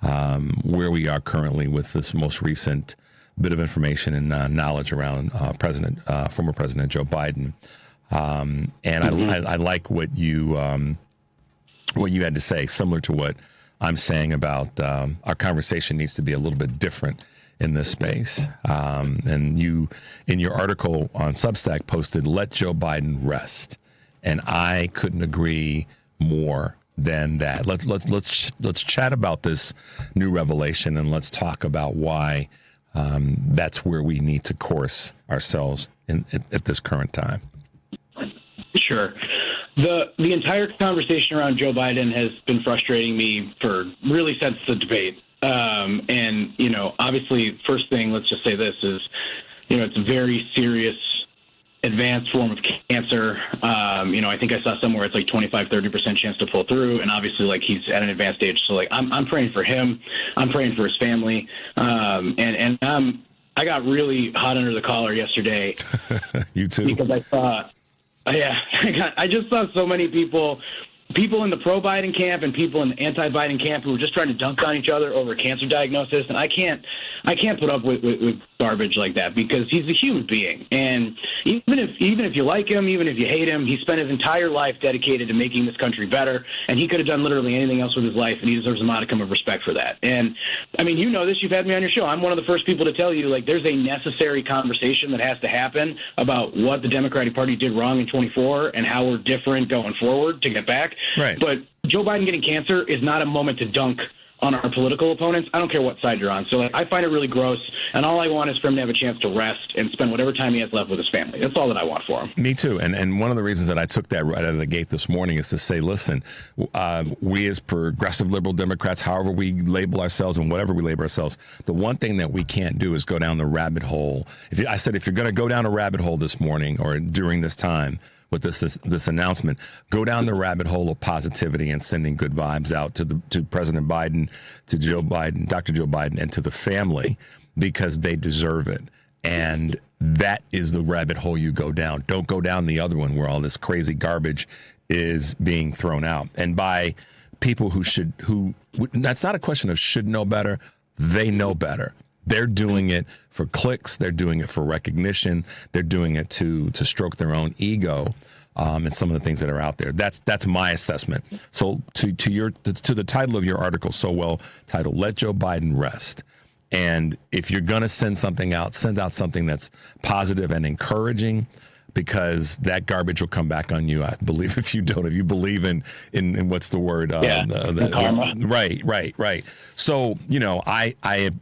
where we are currently with this most recent bit of information and knowledge around former President Joe Biden. And I like what you had to say, similar to what I'm saying about our conversation needs to be a little bit different in this space. And you, in your article on Substack, posted, "Let Joe Biden rest." And I couldn't agree more than that. Let's chat about this new revelation, and let's talk about why that's where we need to course ourselves at this current time. Sure. The entire conversation around Joe Biden has been frustrating me for really since the debate. And, obviously, first thing, let's just say this is, it's a very serious advanced form of cancer. I think I saw somewhere it's like 25-30% chance to pull through. And obviously, he's at an advanced stage. So, I'm praying for him. I'm praying for his family. I got really hot under the collar yesterday. You too. Because I thought, I just saw so many people in the pro-Biden camp and people in the anti-Biden camp who were just trying to dunk on each other over cancer diagnosis, and I can't put up with garbage like that, because he's a human being, and even if you like him, even if you hate him, he spent his entire life dedicated to making this country better, and he could have done literally anything else with his life, and he deserves a modicum of respect for that. And I mean, you know this, you've had me on your show. I'm one of the first people to tell you, there's a necessary conversation that has to happen about what the Democratic Party did wrong in 24 and how we're different going forward to get back. Right. But Joe Biden getting cancer is not a moment to dunk on our political opponents. I don't care what side you're on. So I find it really gross, and all I want is for him to have a chance to rest and spend whatever time he has left with his family. That's all that I want for him. Me too. And one of the reasons that I took that right out of the gate this morning is to say, listen, we as progressive liberal Democrats, however we label ourselves and whatever we label ourselves, the one thing that we can't do is go down the rabbit hole. If you're going to go down a rabbit hole this morning or during this time, with this announcement, go down the rabbit hole of positivity and sending good vibes out to President Biden, to Joe Biden, Dr. Joe Biden, and to the family, because they deserve it. And that is the rabbit hole you go down. Don't go down the other one where all this crazy garbage is being thrown out. And by people who that's not a question of should know better, they know better. They're doing it for clicks. They're doing it for recognition. They're doing it to stroke their own ego, and some of the things that are out there. That's my assessment. So to the title of your article, so well titled, "Let Joe Biden Rest." And if you're going to send something out, send out something that's positive and encouraging, because that garbage will come back on you, I believe, if you don't. If you believe in what's the word? Karma. Right. So,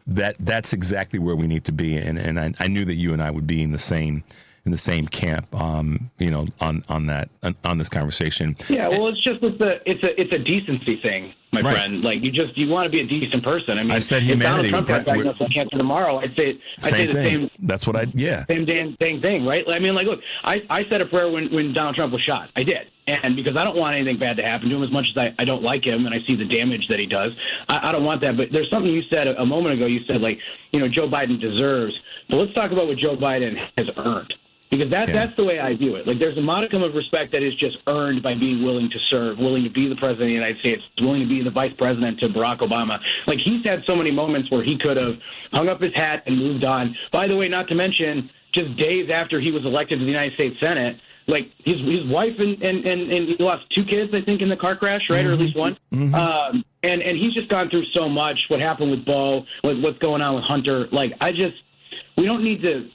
that's exactly where we need to be. And I knew that you and I would be in the same in the same camp, on this conversation. Yeah, well, it's a decency thing, my friend. Like you want to be a decent person. I mean, I said humanity. If Donald Trump got diagnosed with cancer tomorrow, I'd say the same. That's what same damn thing, right? I mean, like, look, I said a prayer when Donald Trump was shot. I did. And because I don't want anything bad to happen to him, as much as I don't like him and I see the damage that he does, I don't want that. But there's something you said a moment ago. You said, like, Joe Biden deserves. But let's talk about what Joe Biden has earned. Because that's the way I view it. Like, there's a modicum of respect that is just earned by being willing to serve, willing to be the president of the United States, willing to be the vice president to Barack Obama. Like, he's had so many moments where he could have hung up his hat and moved on. By the way, not to mention, just days after he was elected to the United States Senate, like his wife and he lost 2 kids, I think, in the car crash, right? Or at least one. And he's just gone through so much. What happened with Bo, what's going on with Hunter. Like, we don't need to,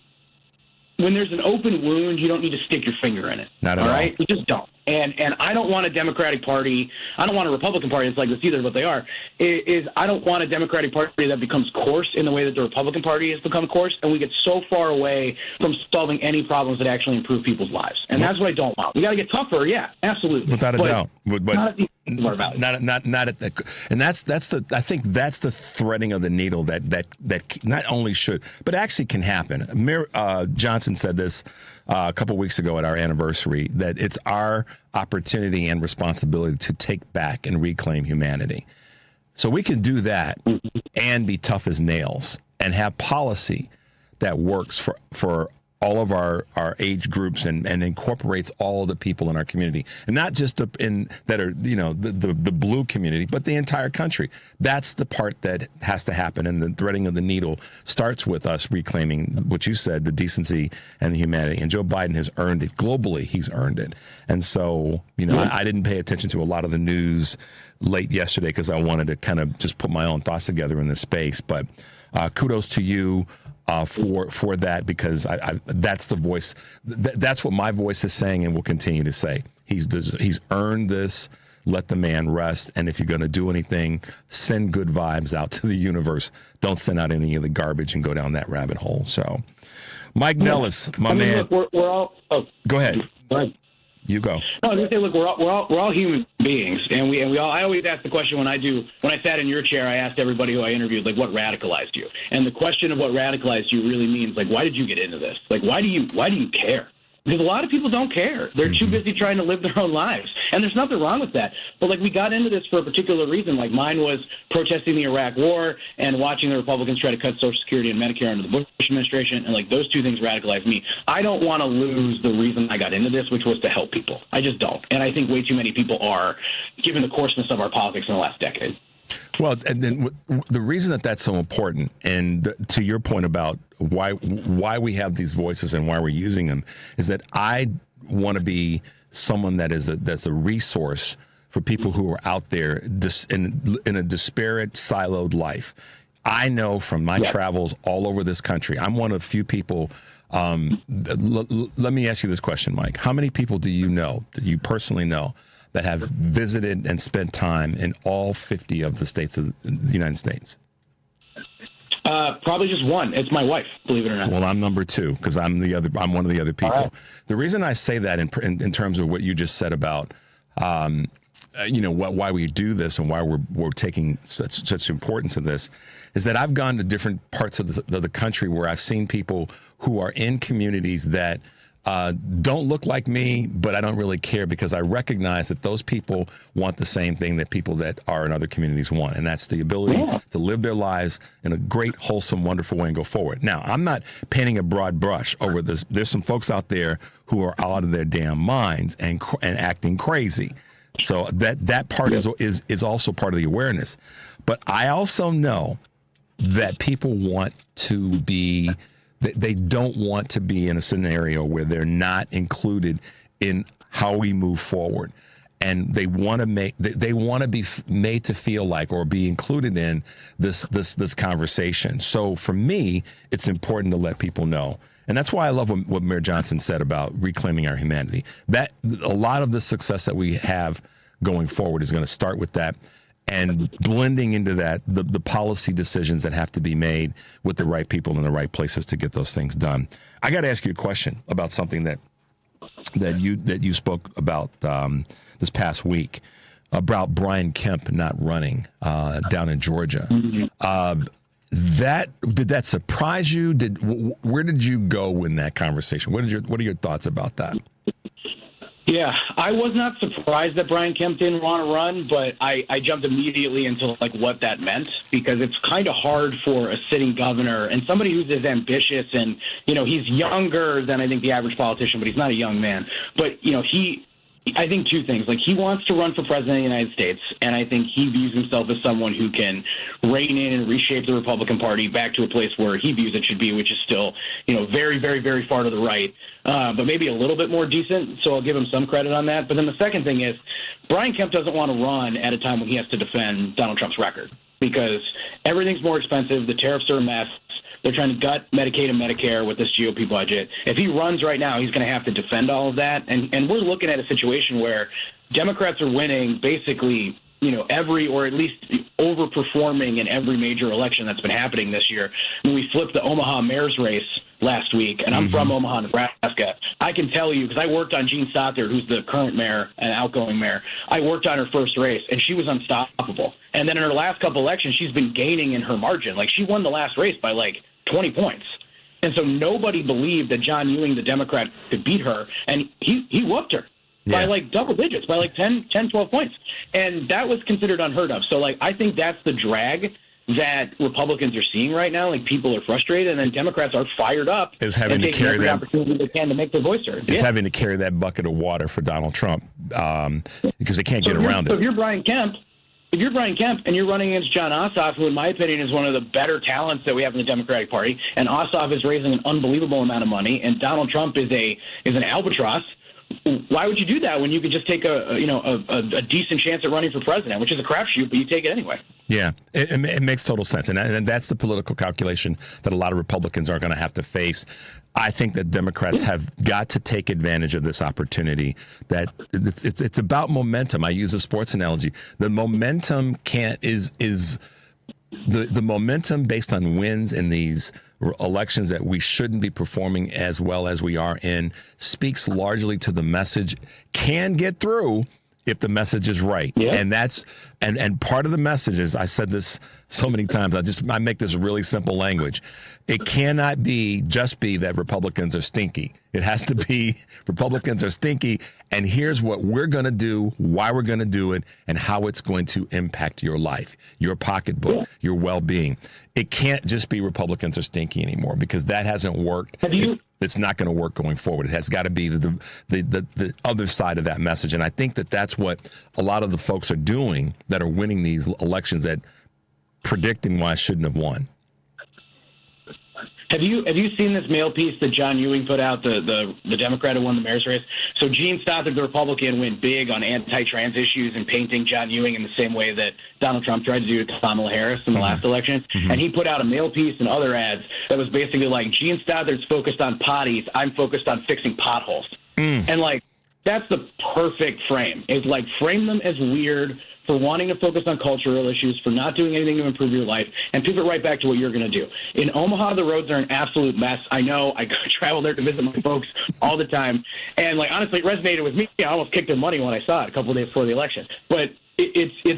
when there's an open wound, you don't need to stick your finger in it. Not at all. Right? You just don't. And I don't want a Democratic Party. I don't want a Republican Party that's like this either, but they are. I don't want a Democratic Party that becomes coarse in the way that the Republican Party has become coarse, and we get so far away from solving any problems that actually improve people's lives. And that's what I don't want. We got to get tougher, yeah, absolutely. Without a doubt. But not at the end of our values. Not at the, and that's I think that's the threading of the needle that not only should, but actually can happen. Mayor Johnson said this a couple weeks ago at our anniversary, that it's our opportunity and responsibility to take back and reclaim humanity. So we can do that and be tough as nails and have policy that works for all of our age groups and incorporates all of the people in our community, and not just the blue community, but the entire country. That's the part that has to happen, and the threading of the needle starts with us reclaiming what you said, the decency and the humanity. And Joe Biden has earned it globally. He's earned it. And so, I didn't pay attention to a lot of the news late yesterday because I wanted to kind of just put my own thoughts together in this space. But kudos to you. For that, because that's the voice. That's what my voice is saying, and will continue to say. He's earned this. Let the man rest. And if you're going to do anything, send good vibes out to the universe. Don't send out any of the garbage and go down that rabbit hole. So, Mike Nellis, man. Look, we're all. Oh, go ahead. Go ahead. You go. No, I was gonna say, look, we're all human beings, and we all. I always ask the question when I sat in your chair, I asked everybody who I interviewed, like, what radicalized you? And the question of what radicalized you really means, like, why did you get into this? Like, why do you care? Because a lot of people don't care. They're too busy trying to live their own lives. And there's nothing wrong with that. But, like, we got into this for a particular reason. Like, mine was protesting the Iraq war and watching the Republicans try to cut Social Security and Medicare under the Bush administration. And, like, those two things radicalized me. I don't want to lose the reason I got into this, which was to help people. I just don't. And I think way too many people are, given the coarseness of our politics in the last decade. Well, and then the reason that's so important, and to your point about why we have these voices and why we're using them, is that I want to be someone that's a resource for people who are out there in a disparate, siloed life. I know from my travels all over this country, I'm one of few people. Let me ask you this question, Mike. How many people do you know, that you personally know, that have visited and spent time in all 50 of the states of the United States? Probably just one. It's my wife, believe it or not. Well, I'm number 2 because I'm one of the other people. Right. The reason I say that in terms of what you just said about, why we do this and why we're taking such importance of this, is that I've gone to different parts of the country where I've seen people who are in communities that don't look like me, but I don't really care, because I recognize that those people want the same thing that people that are in other communities want, and that's the ability to live their lives in a great, wholesome, wonderful way and go forward. Now, I'm not painting a broad brush over this. There's some folks out there who are out of their damn minds and acting crazy. So that part is also part of the awareness. But I also know that people want to be. They don't want to be in a scenario where they're not included in how we move forward, and they want to be made to feel like or be included in this conversation. So for me, it's important to let people know, and that's why I love what Mayor Johnson said about reclaiming our humanity. That a lot of the success that we have going forward is going to start with that. and blending into that the policy decisions that have to be made with the right people in the right places to get those things done. I got to ask you a question about something that you spoke about this past week about Brian Kemp not running down in Georgia. Mm-hmm. Did that surprise you? Where did you go in that conversation? What are your thoughts about that? Yeah, I was not surprised that Brian Kemp didn't want to run, but I jumped immediately into like what that meant, because it's kind of hard for a sitting governor and somebody who's as ambitious, and he's younger than I think the average politician, but he's not a young man. But I think two things. Like, he wants to run for president of the United States, and I think he views himself as someone who can rein in and reshape the Republican Party back to a place where he views it should be, which is still, very, very, very far to the right, but maybe a little bit more decent. So I'll give him some credit on that. But then the second thing is, Brian Kemp doesn't want to run at a time when he has to defend Donald Trump's record, because everything's more expensive. The tariffs are a mess. They're trying to gut Medicaid and Medicare with this GOP budget. If he runs right now, he's going to have to defend all of that. And we're looking at a situation where Democrats are winning basically, every, or at least overperforming in every major election that's been happening this year. When we flipped the Omaha mayor's race last week, and I'm from Omaha, Nebraska, I can tell you, because I worked on Jean Stothert, who's the current mayor and outgoing mayor. I worked on her first race, and she was unstoppable. And then in her last couple elections, she's been gaining in her margin. Like, she won the last race by 20 points. And so nobody believed that John Ewing, the Democrat, could beat her, and he whooped her by double digits, by 10, 12 points. And that was considered unheard of. So I think that's the drag that Republicans are seeing right now. Like, people are frustrated, and then Democrats are fired up is having and to taking carry every that opportunity they can to make their voice heard. Is having to carry that bucket of water for Donald Trump because they can't get around it. So if you're Brian Kemp, and you're running against John Ossoff, who in my opinion is one of the better talents that we have in the Democratic Party, and Ossoff is raising an unbelievable amount of money, and Donald Trump is an albatross, why would you do that when you could just take a decent chance at running for president, which is a crapshoot, but you take it anyway? Yeah, it makes total sense. And that's the political calculation that a lot of Republicans are going to have to face. I think that Democrats have got to take advantage of this opportunity. That it's about momentum. I use a sports analogy. The momentum is the momentum based on wins in these elections that we shouldn't be performing as well as we are in speaks largely to the message can get through if the message is right. Yeah. And that's and part of the message is, I said this so many times, I make this really simple language. It cannot just be that Republicans are stinky. It has to be Republicans are stinky, and here's what we're going to do, why we're going to do it, and how it's going to impact your life, your pocketbook, your well-being. It can't just be Republicans are stinky anymore, because that hasn't worked. It's not going to work going forward. It has got to be the other side of that message. And I think that that's what a lot of the folks are doing that are winning these elections, that predicting why I shouldn't have won. Have you seen this mail piece that John Ewing put out, the Democrat who won the mayor's race? So Jean Stothert, the Republican, went big on anti-trans issues and painting John Ewing in the same way that Donald Trump tried to do to Kamala Harris in the last election. And he put out a mail piece and other ads that was basically like, Jean Stothert's focused on potties, I'm focused on fixing potholes. And that's the perfect frame. It's like, frame them as weird for wanting to focus on cultural issues, for not doing anything to improve your life, and pivot right back to what you're going to do. In Omaha, the roads are an absolute mess. I know. I travel there to visit my folks all the time. And, honestly, it resonated with me. I almost kicked their money when I saw it a couple of days before the election. But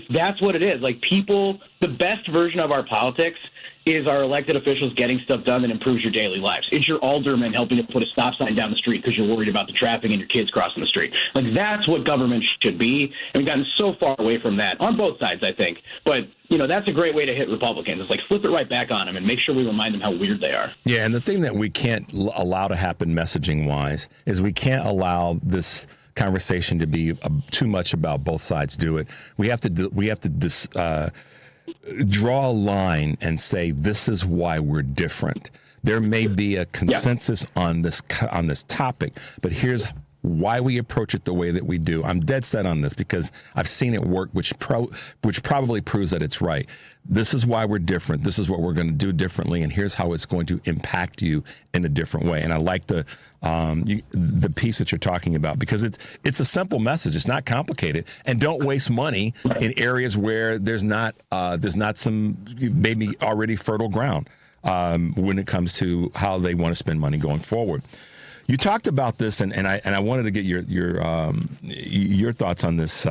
that's what it is. People, the best version of our politics is our elected officials getting stuff done that improves your daily lives. It's your alderman helping to put a stop sign down the street because you're worried about the traffic and your kids crossing the street. That's what government should be. And we've gotten so far away from that on both sides, I think. But, that's a great way to hit Republicans. It's flip it right back on them and make sure we remind them how weird they are. Yeah, and the thing that we can't allow to happen messaging-wise is we can't allow this conversation to be too much about both sides do it. We have to draw a line and say, this is why we're different. There may be a consensus on this topic, but here's why we approach it the way that we do. I'm dead set on this because I've seen it work, which probably proves that it's right. This is why we're different. This is what we're going to do differently, and here's how it's going to impact you in a different way. And I like the piece that you're talking about because it's a simple message. It's not complicated, and don't waste money in areas where there's not some maybe already fertile ground when it comes to how they want to spend money going forward. You talked about this, and I wanted to get your thoughts on this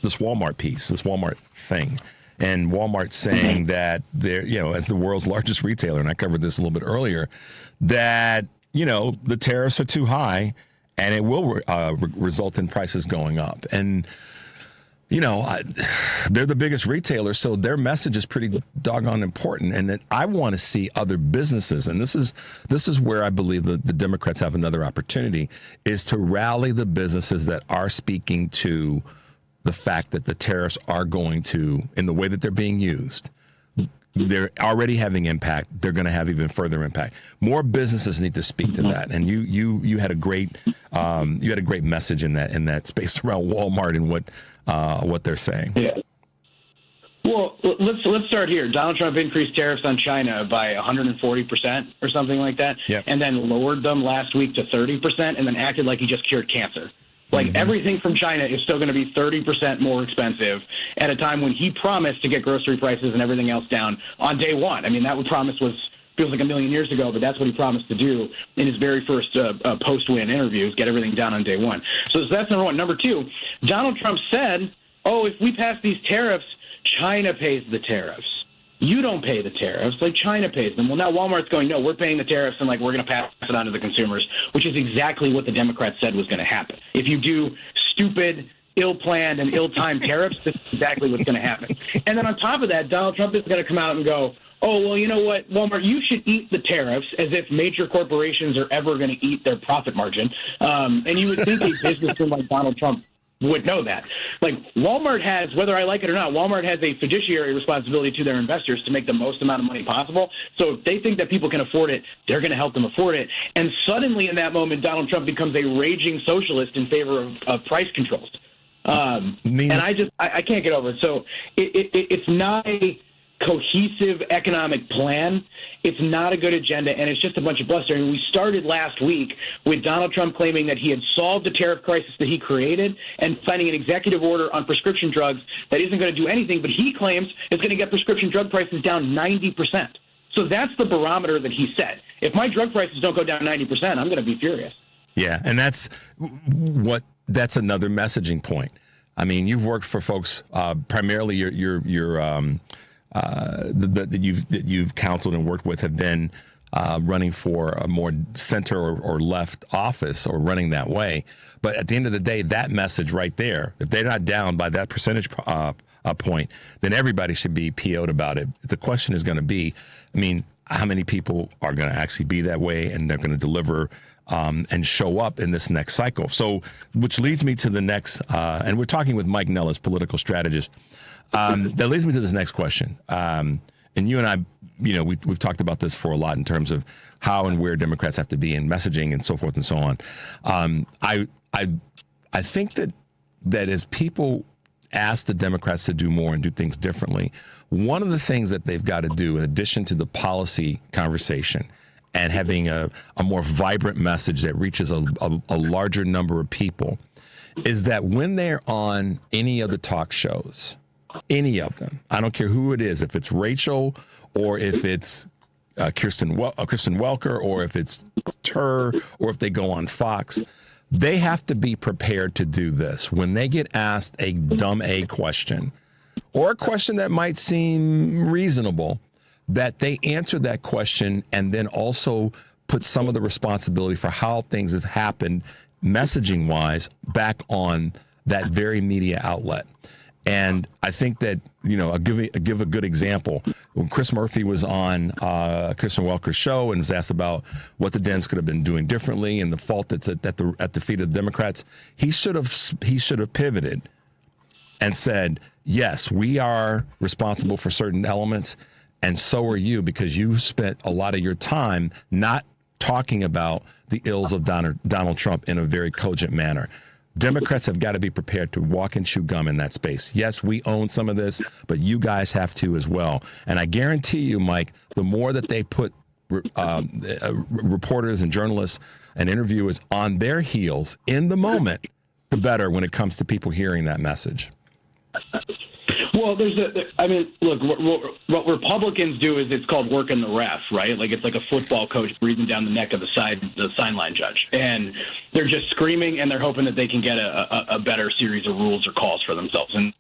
this Walmart piece, this Walmart thing, and Walmart saying that they're, as the world's largest retailer, and I covered this a little bit earlier, that the tariffs are too high, and it will result in prices going up, and they're the biggest retailer, so their message is pretty doggone important. And that I want to see other businesses, and this is where I believe the Democrats have another opportunity, is to rally the businesses that are speaking to the fact that the tariffs are going to, in the way that they're being used, they're already having impact. They're going to have even further impact. More businesses need to speak to that. And you had a great message in that space around Walmart and what they're saying. Yeah. Well, let's start here. Donald Trump increased tariffs on China by 140% or something like that, and then lowered them last week to 30%, and then acted like he just cured cancer. Like everything from China is still going to be 30% more expensive at a time when he promised to get grocery prices and everything else down on day one. I mean, that promise feels like a million years ago, but that's what he promised to do in his very first post-win interviews, get everything down on day one. So that's number one. Number two, Donald Trump said, if we pass these tariffs, China pays the tariffs. You don't pay the tariffs, like China pays them. Well, now Walmart's going, no, we're paying the tariffs, and we're going to pass it on to the consumers, which is exactly what the Democrats said was going to happen. If you do stupid, ill-planned, and ill-timed tariffs, this is exactly what's going to happen. And then on top of that, Donald Trump is going to come out and go, well, you know what, Walmart, you should eat the tariffs, as if major corporations are ever going to eat their profit margin. And you would think a businessman like Donald Trump would know that. Like, Walmart has, whether I like it or not, Walmart has a fiduciary responsibility to their investors to make the most amount of money possible. So if they think that people can afford it, they're going to help them afford it. And suddenly in that moment, Donald Trump becomes a raging socialist in favor of price controls. And I can't get over it. So it's not a cohesive economic plan. It's not a good agenda, and it's just a bunch of bluster. And we started last week with Donald Trump claiming that he had solved the tariff crisis that he created and signing an executive order on prescription drugs that isn't going to do anything, but he claims is going to get prescription drug prices down 90%. So that's the barometer that he set. If my drug prices don't go down 90%, I'm going to be furious. Yeah, and that's another messaging point. I mean, you've worked for folks, primarily that you've counseled and worked with have been running for a more center or left office or running that way. But at the end of the day, that message right there, if they're not down by that percentage point, then everybody should be PO'd about it. The question is going to be, how many people are going to actually be that way and they're going to deliver and show up in this next cycle? So, which leads me to the next, and we're talking with Mike Nellis, political strategist. That leads me to this next question. And you and I, we've talked about this for a lot in terms of how and where Democrats have to be in messaging and so forth and so on. I think that as people ask the Democrats to do more and do things differently, one of the things that they've got to do, in addition to the policy conversation and having a more vibrant message that reaches a larger number of people, is that when they're on any of the talk shows, any of them, I don't care who it is, if it's Rachel or if it's Kristen Welker or if it's Tur or if they go on Fox, they have to be prepared to do this. When they get asked a dumb A question or a question that might seem reasonable, that they answer that question and then also put some of the responsibility for how things have happened messaging-wise back on that very media outlet. And I think that, I'll give a good example. When Chris Murphy was on Kristen Welker's show and was asked about what the Dems could have been doing differently and the fault that's at the feet of the Democrats, he should have pivoted and said, yes, we are responsible for certain elements, and so are you, because you spent a lot of your time not talking about the ills of Donald Trump in a very cogent manner. Democrats have got to be prepared to walk and chew gum in that space. Yes, we own some of this, but you guys have to as well. And I guarantee you, Mike, the more that they put reporters and journalists and interviewers on their heels in the moment, the better when it comes to people hearing that message. Well, look, what Republicans do is it's called working the ref, right? Like it's like a football coach breathing down the neck of the sideline judge. And they're just screaming and they're hoping that they can get a better series of rules or calls for themselves. And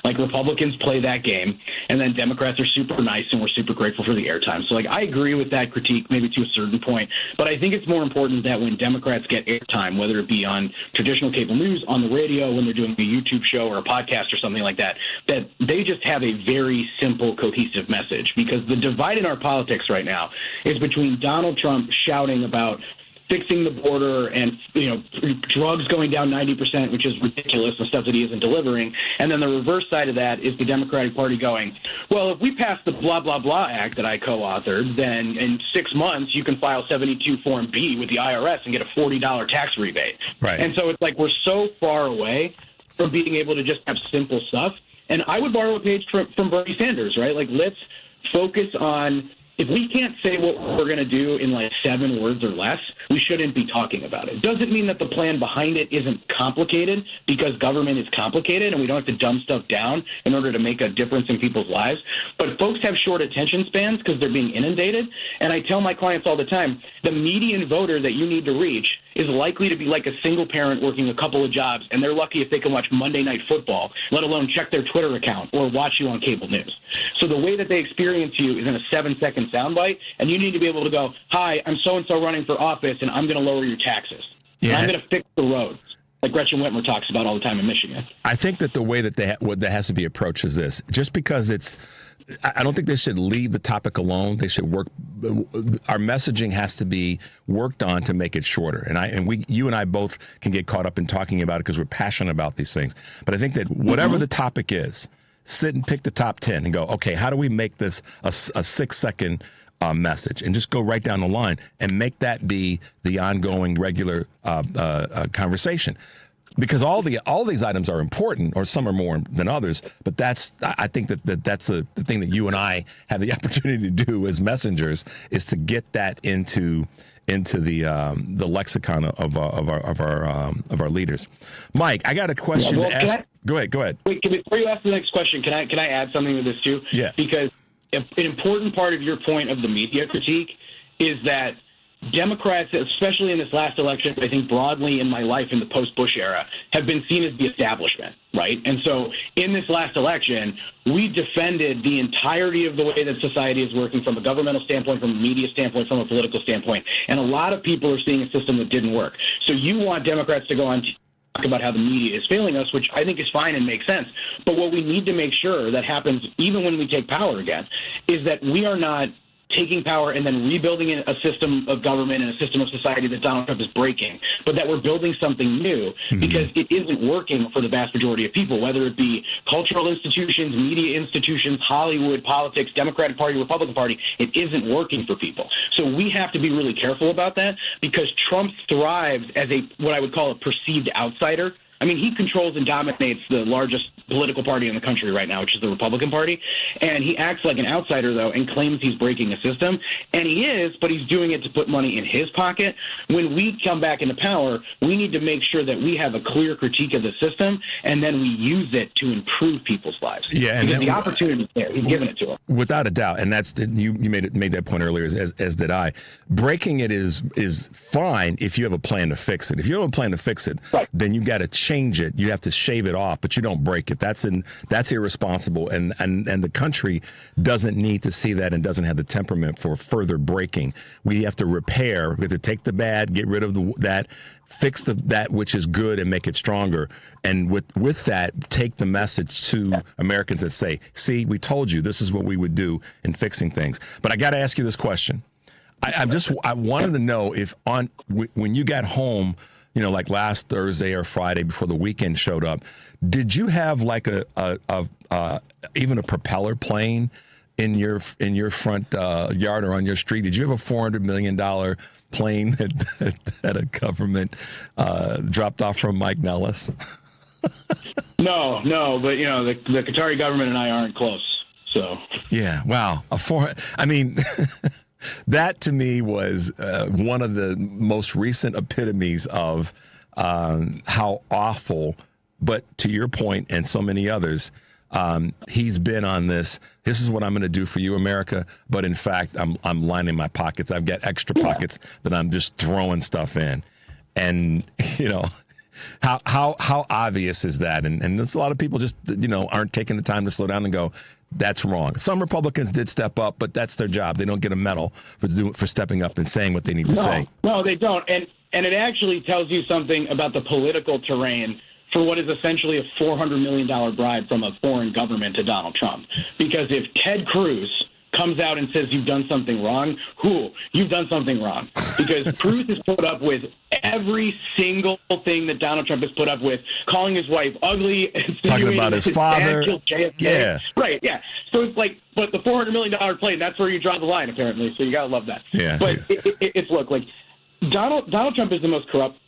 like Republicans play that game, and then Democrats are super nice and we're super grateful for the airtime. So like I agree with that critique, maybe to a certain point, but I think it's more important that when Democrats get airtime, whether it be on traditional cable news, on the radio, when they're doing a YouTube show or a podcast or something like that, that they just have a very simple, cohesive message. Because the divide in our politics right now is between Donald Trump shouting about fixing the border and, drugs going down 90%, which is ridiculous, and stuff that he isn't delivering. And then the reverse side of that is the Democratic Party going, well, if we pass the blah, blah, blah act that I co-authored, then in 6 months you can file 72 Form B with the IRS and get a $40 tax rebate. Right. And so it's like we're so far away from being able to just have simple stuff. And I would borrow a page from Bernie Sanders, right? Like, let's focus on, if we can't say what we're going to do in like 7 words or less, we shouldn't be talking about it. Doesn't mean that the plan behind it isn't complicated, because government is complicated and we don't have to dumb stuff down in order to make a difference in people's lives. But folks have short attention spans because they're being inundated. And I tell my clients all the time, the median voter that you need to reach is likely to be like a single parent working a couple of jobs, and they're lucky if they can watch Monday Night Football, let alone check their Twitter account or watch you on cable news. So the way that they experience you is in a 7-second soundbite, and you need to be able to go, hi, I'm so-and-so running for office, and I'm going to lower your taxes. Yeah. And I'm going to fix the roads, like Gretchen Whitmer talks about all the time in Michigan. I think that the way that that has to be approached is this. Just because I don't think they should leave the topic alone. They should work. Our messaging has to be worked on to make it shorter. You and I both can get caught up in talking about it because we're passionate about these things. But I think that whatever the topic is, sit and pick the top 10 and go, okay, how do we make this a 6-second message, and just go right down the line and make that be the ongoing regular conversation. Because all these items are important, or some are more than others. But I think that's the thing that you and I have the opportunity to do as messengers, is to get that into the lexicon of our leaders. Mike, I got a question to ask. Go ahead. Wait, before you ask the next question, can I add something to this too? Yeah. Because an important part of your point of the media critique is that Democrats, especially in this last election, I think broadly in my life in the post-Bush era, have been seen as the establishment, right? And so in this last election, we defended the entirety of the way that society is working, from a governmental standpoint, from a media standpoint, from a political standpoint. And a lot of people are seeing a system that didn't work. So you want Democrats to go on to talk about how the media is failing us, which I think is fine and makes sense. But what we need to make sure that happens even when we take power again is that we are not taking power and then rebuilding a system of government and a system of society that Donald Trump is breaking, but that we're building something new, because it isn't working for the vast majority of people, whether it be cultural institutions, media institutions, Hollywood, politics, Democratic Party, Republican Party. It isn't working for people. So we have to be really careful about that, because Trump thrives as what I would call a perceived outsider. I mean, he controls and dominates the largest political party in the country right now, which is the Republican Party. And he acts like an outsider, though, and claims he's breaking a system. And he is, but he's doing it to put money in his pocket. When we come back into power, we need to make sure that we have a clear critique of the system, and then we use it to improve people's lives. Yeah, because the opportunity is there. He's given it to us. Without a doubt. And that's, you made that point earlier, as did I. Breaking it is fine if you have a plan to fix it. If you don't have a plan to fix it, right, then you got to change it. You have to shave it off, but you don't break it. That's irresponsible, and the country doesn't need to see that, and doesn't have the temperament for further breaking. We have to repair. We have to take the bad, get rid of that, fix that which is good, and make it stronger. And with that, take the message to Americans that say, see, we told you this is what we would do in fixing things. But I got to ask you this question. I wanted to know if when you got home, like last Thursday or Friday before the weekend showed up, did you have like even a propeller plane in your front yard or on your street? Did you have a $400 million plane that a government dropped off from Mike Nellis? No, but the Qatari government and I aren't close. So yeah, wow, I mean, that to me was one of the most recent epitomes of how awful. But to your point, and so many others, he's been on this. This is what I'm going to do for you, America. But in fact, I'm lining my pockets. I've got extra pockets that I'm just throwing stuff in, and how obvious is that? And there's a lot of people just aren't taking the time to slow down and go, that's wrong. Some Republicans did step up, but that's their job. They don't get a medal for stepping up and saying what they need to say. No, they don't. And it actually tells you something about the political terrain for what is essentially a $400 million bribe from a foreign government to Donald Trump. Because if Ted Cruz comes out and says you've done something wrong, you've done something wrong. Because Cruz has put up with every single thing that Donald Trump has put up with, calling his wife ugly, talking about his father. Dad killed JFK. Yeah. Right, yeah. So it's like, but the $400 million plane, that's where you draw the line, apparently. So you got to love that. Yeah. But it's like Donald Trump is the most corrupt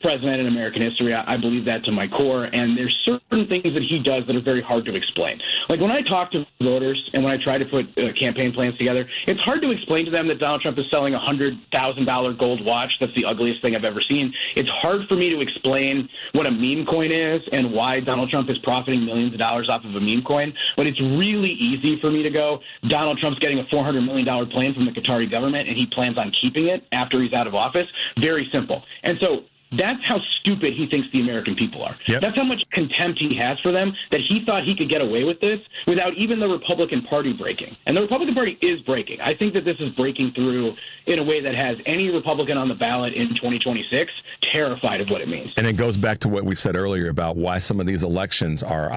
president in American history. I believe that to my core, and there's certain things that he does that are very hard to explain. Like when I talk to voters and when I try to put campaign plans together, it's hard to explain to them that Donald Trump is selling a $100,000 gold watch. That's the ugliest thing I've ever seen. It's hard for me to explain what a meme coin is and why Donald Trump is profiting millions of dollars off of a meme coin. But it's really easy for me to go, Donald Trump's getting a $400 million plane from the Qatari government, and he plans on keeping it after he's out of office. Very simple. And so that's how stupid he thinks the American people are. Yep. That's how much contempt he has for them, that he thought he could get away with this without even the Republican Party breaking. And the Republican Party is breaking. I think that this is breaking through in a way that has any Republican on the ballot in 2026 terrified of what it means. And it goes back to what we said earlier about why some of these elections are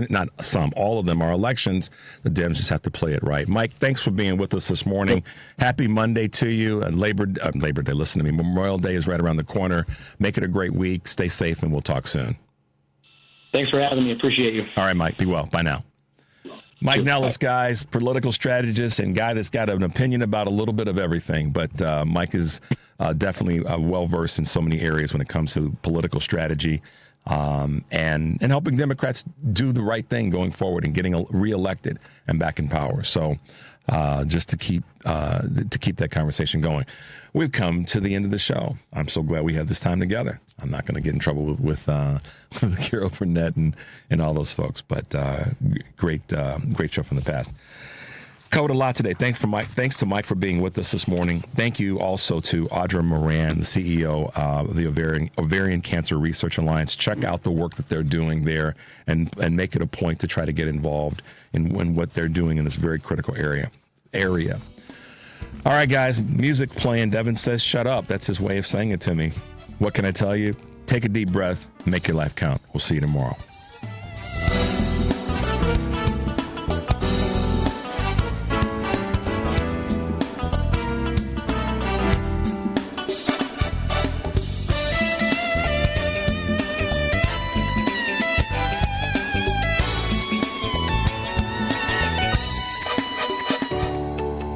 not some, all of them are elections. The Dems just have to play it right. Mike, thanks for being with us this morning. Happy Monday to you. And Labor Day, listen to me, Memorial Day is right around the corner. Make it a great week. Stay safe, and we'll talk soon. Thanks for having me. Appreciate you. All right, Mike. Be well. Bye now. Mike Nellis, guys, political strategist and guy that's got an opinion about a little bit of everything. But Mike is definitely well-versed in so many areas when it comes to political strategy and helping Democrats do the right thing going forward and getting reelected and back in power. So just to keep that conversation going. We've come to the end of the show. I'm so glad we had this time together. I'm not going to get in trouble with Carol Burnett and all those folks, but great show from the past. Covered a lot today. Thanks to Mike for being with us this morning. Thank you also to Audra Moran, the CEO of the Ovarian Cancer Research Alliance. Check out the work that they're doing there and make it a point to try to get involved in what they're doing in this very critical area. All right, guys, music playing. Devin says, shut up. That's his way of saying it to me. What can I tell you? Take a deep breath. Make your life count. We'll see you tomorrow.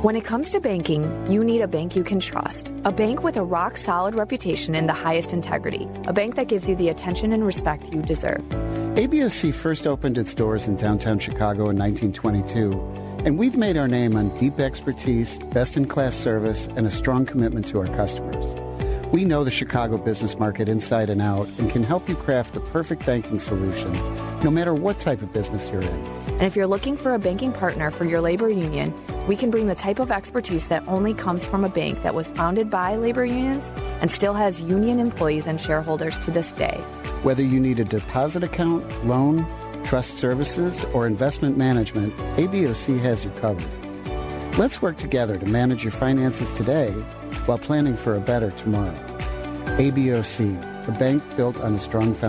When it comes to banking, you need a bank you can trust. A bank with a rock-solid reputation and the highest integrity. A bank that gives you the attention and respect you deserve. ABOC first opened its doors in downtown Chicago in 1922, and we've made our name on deep expertise, best-in-class service, and a strong commitment to our customers. We know the Chicago business market inside and out and can help you craft the perfect banking solution, no matter what type of business you're in. And if you're looking for a banking partner for your labor union, we can bring the type of expertise that only comes from a bank that was founded by labor unions and still has union employees and shareholders to this day. Whether you need a deposit account, loan, trust services, or investment management, ABOC has you covered. Let's work together to manage your finances today while planning for a better tomorrow. ABOC, a bank built on a strong foundation.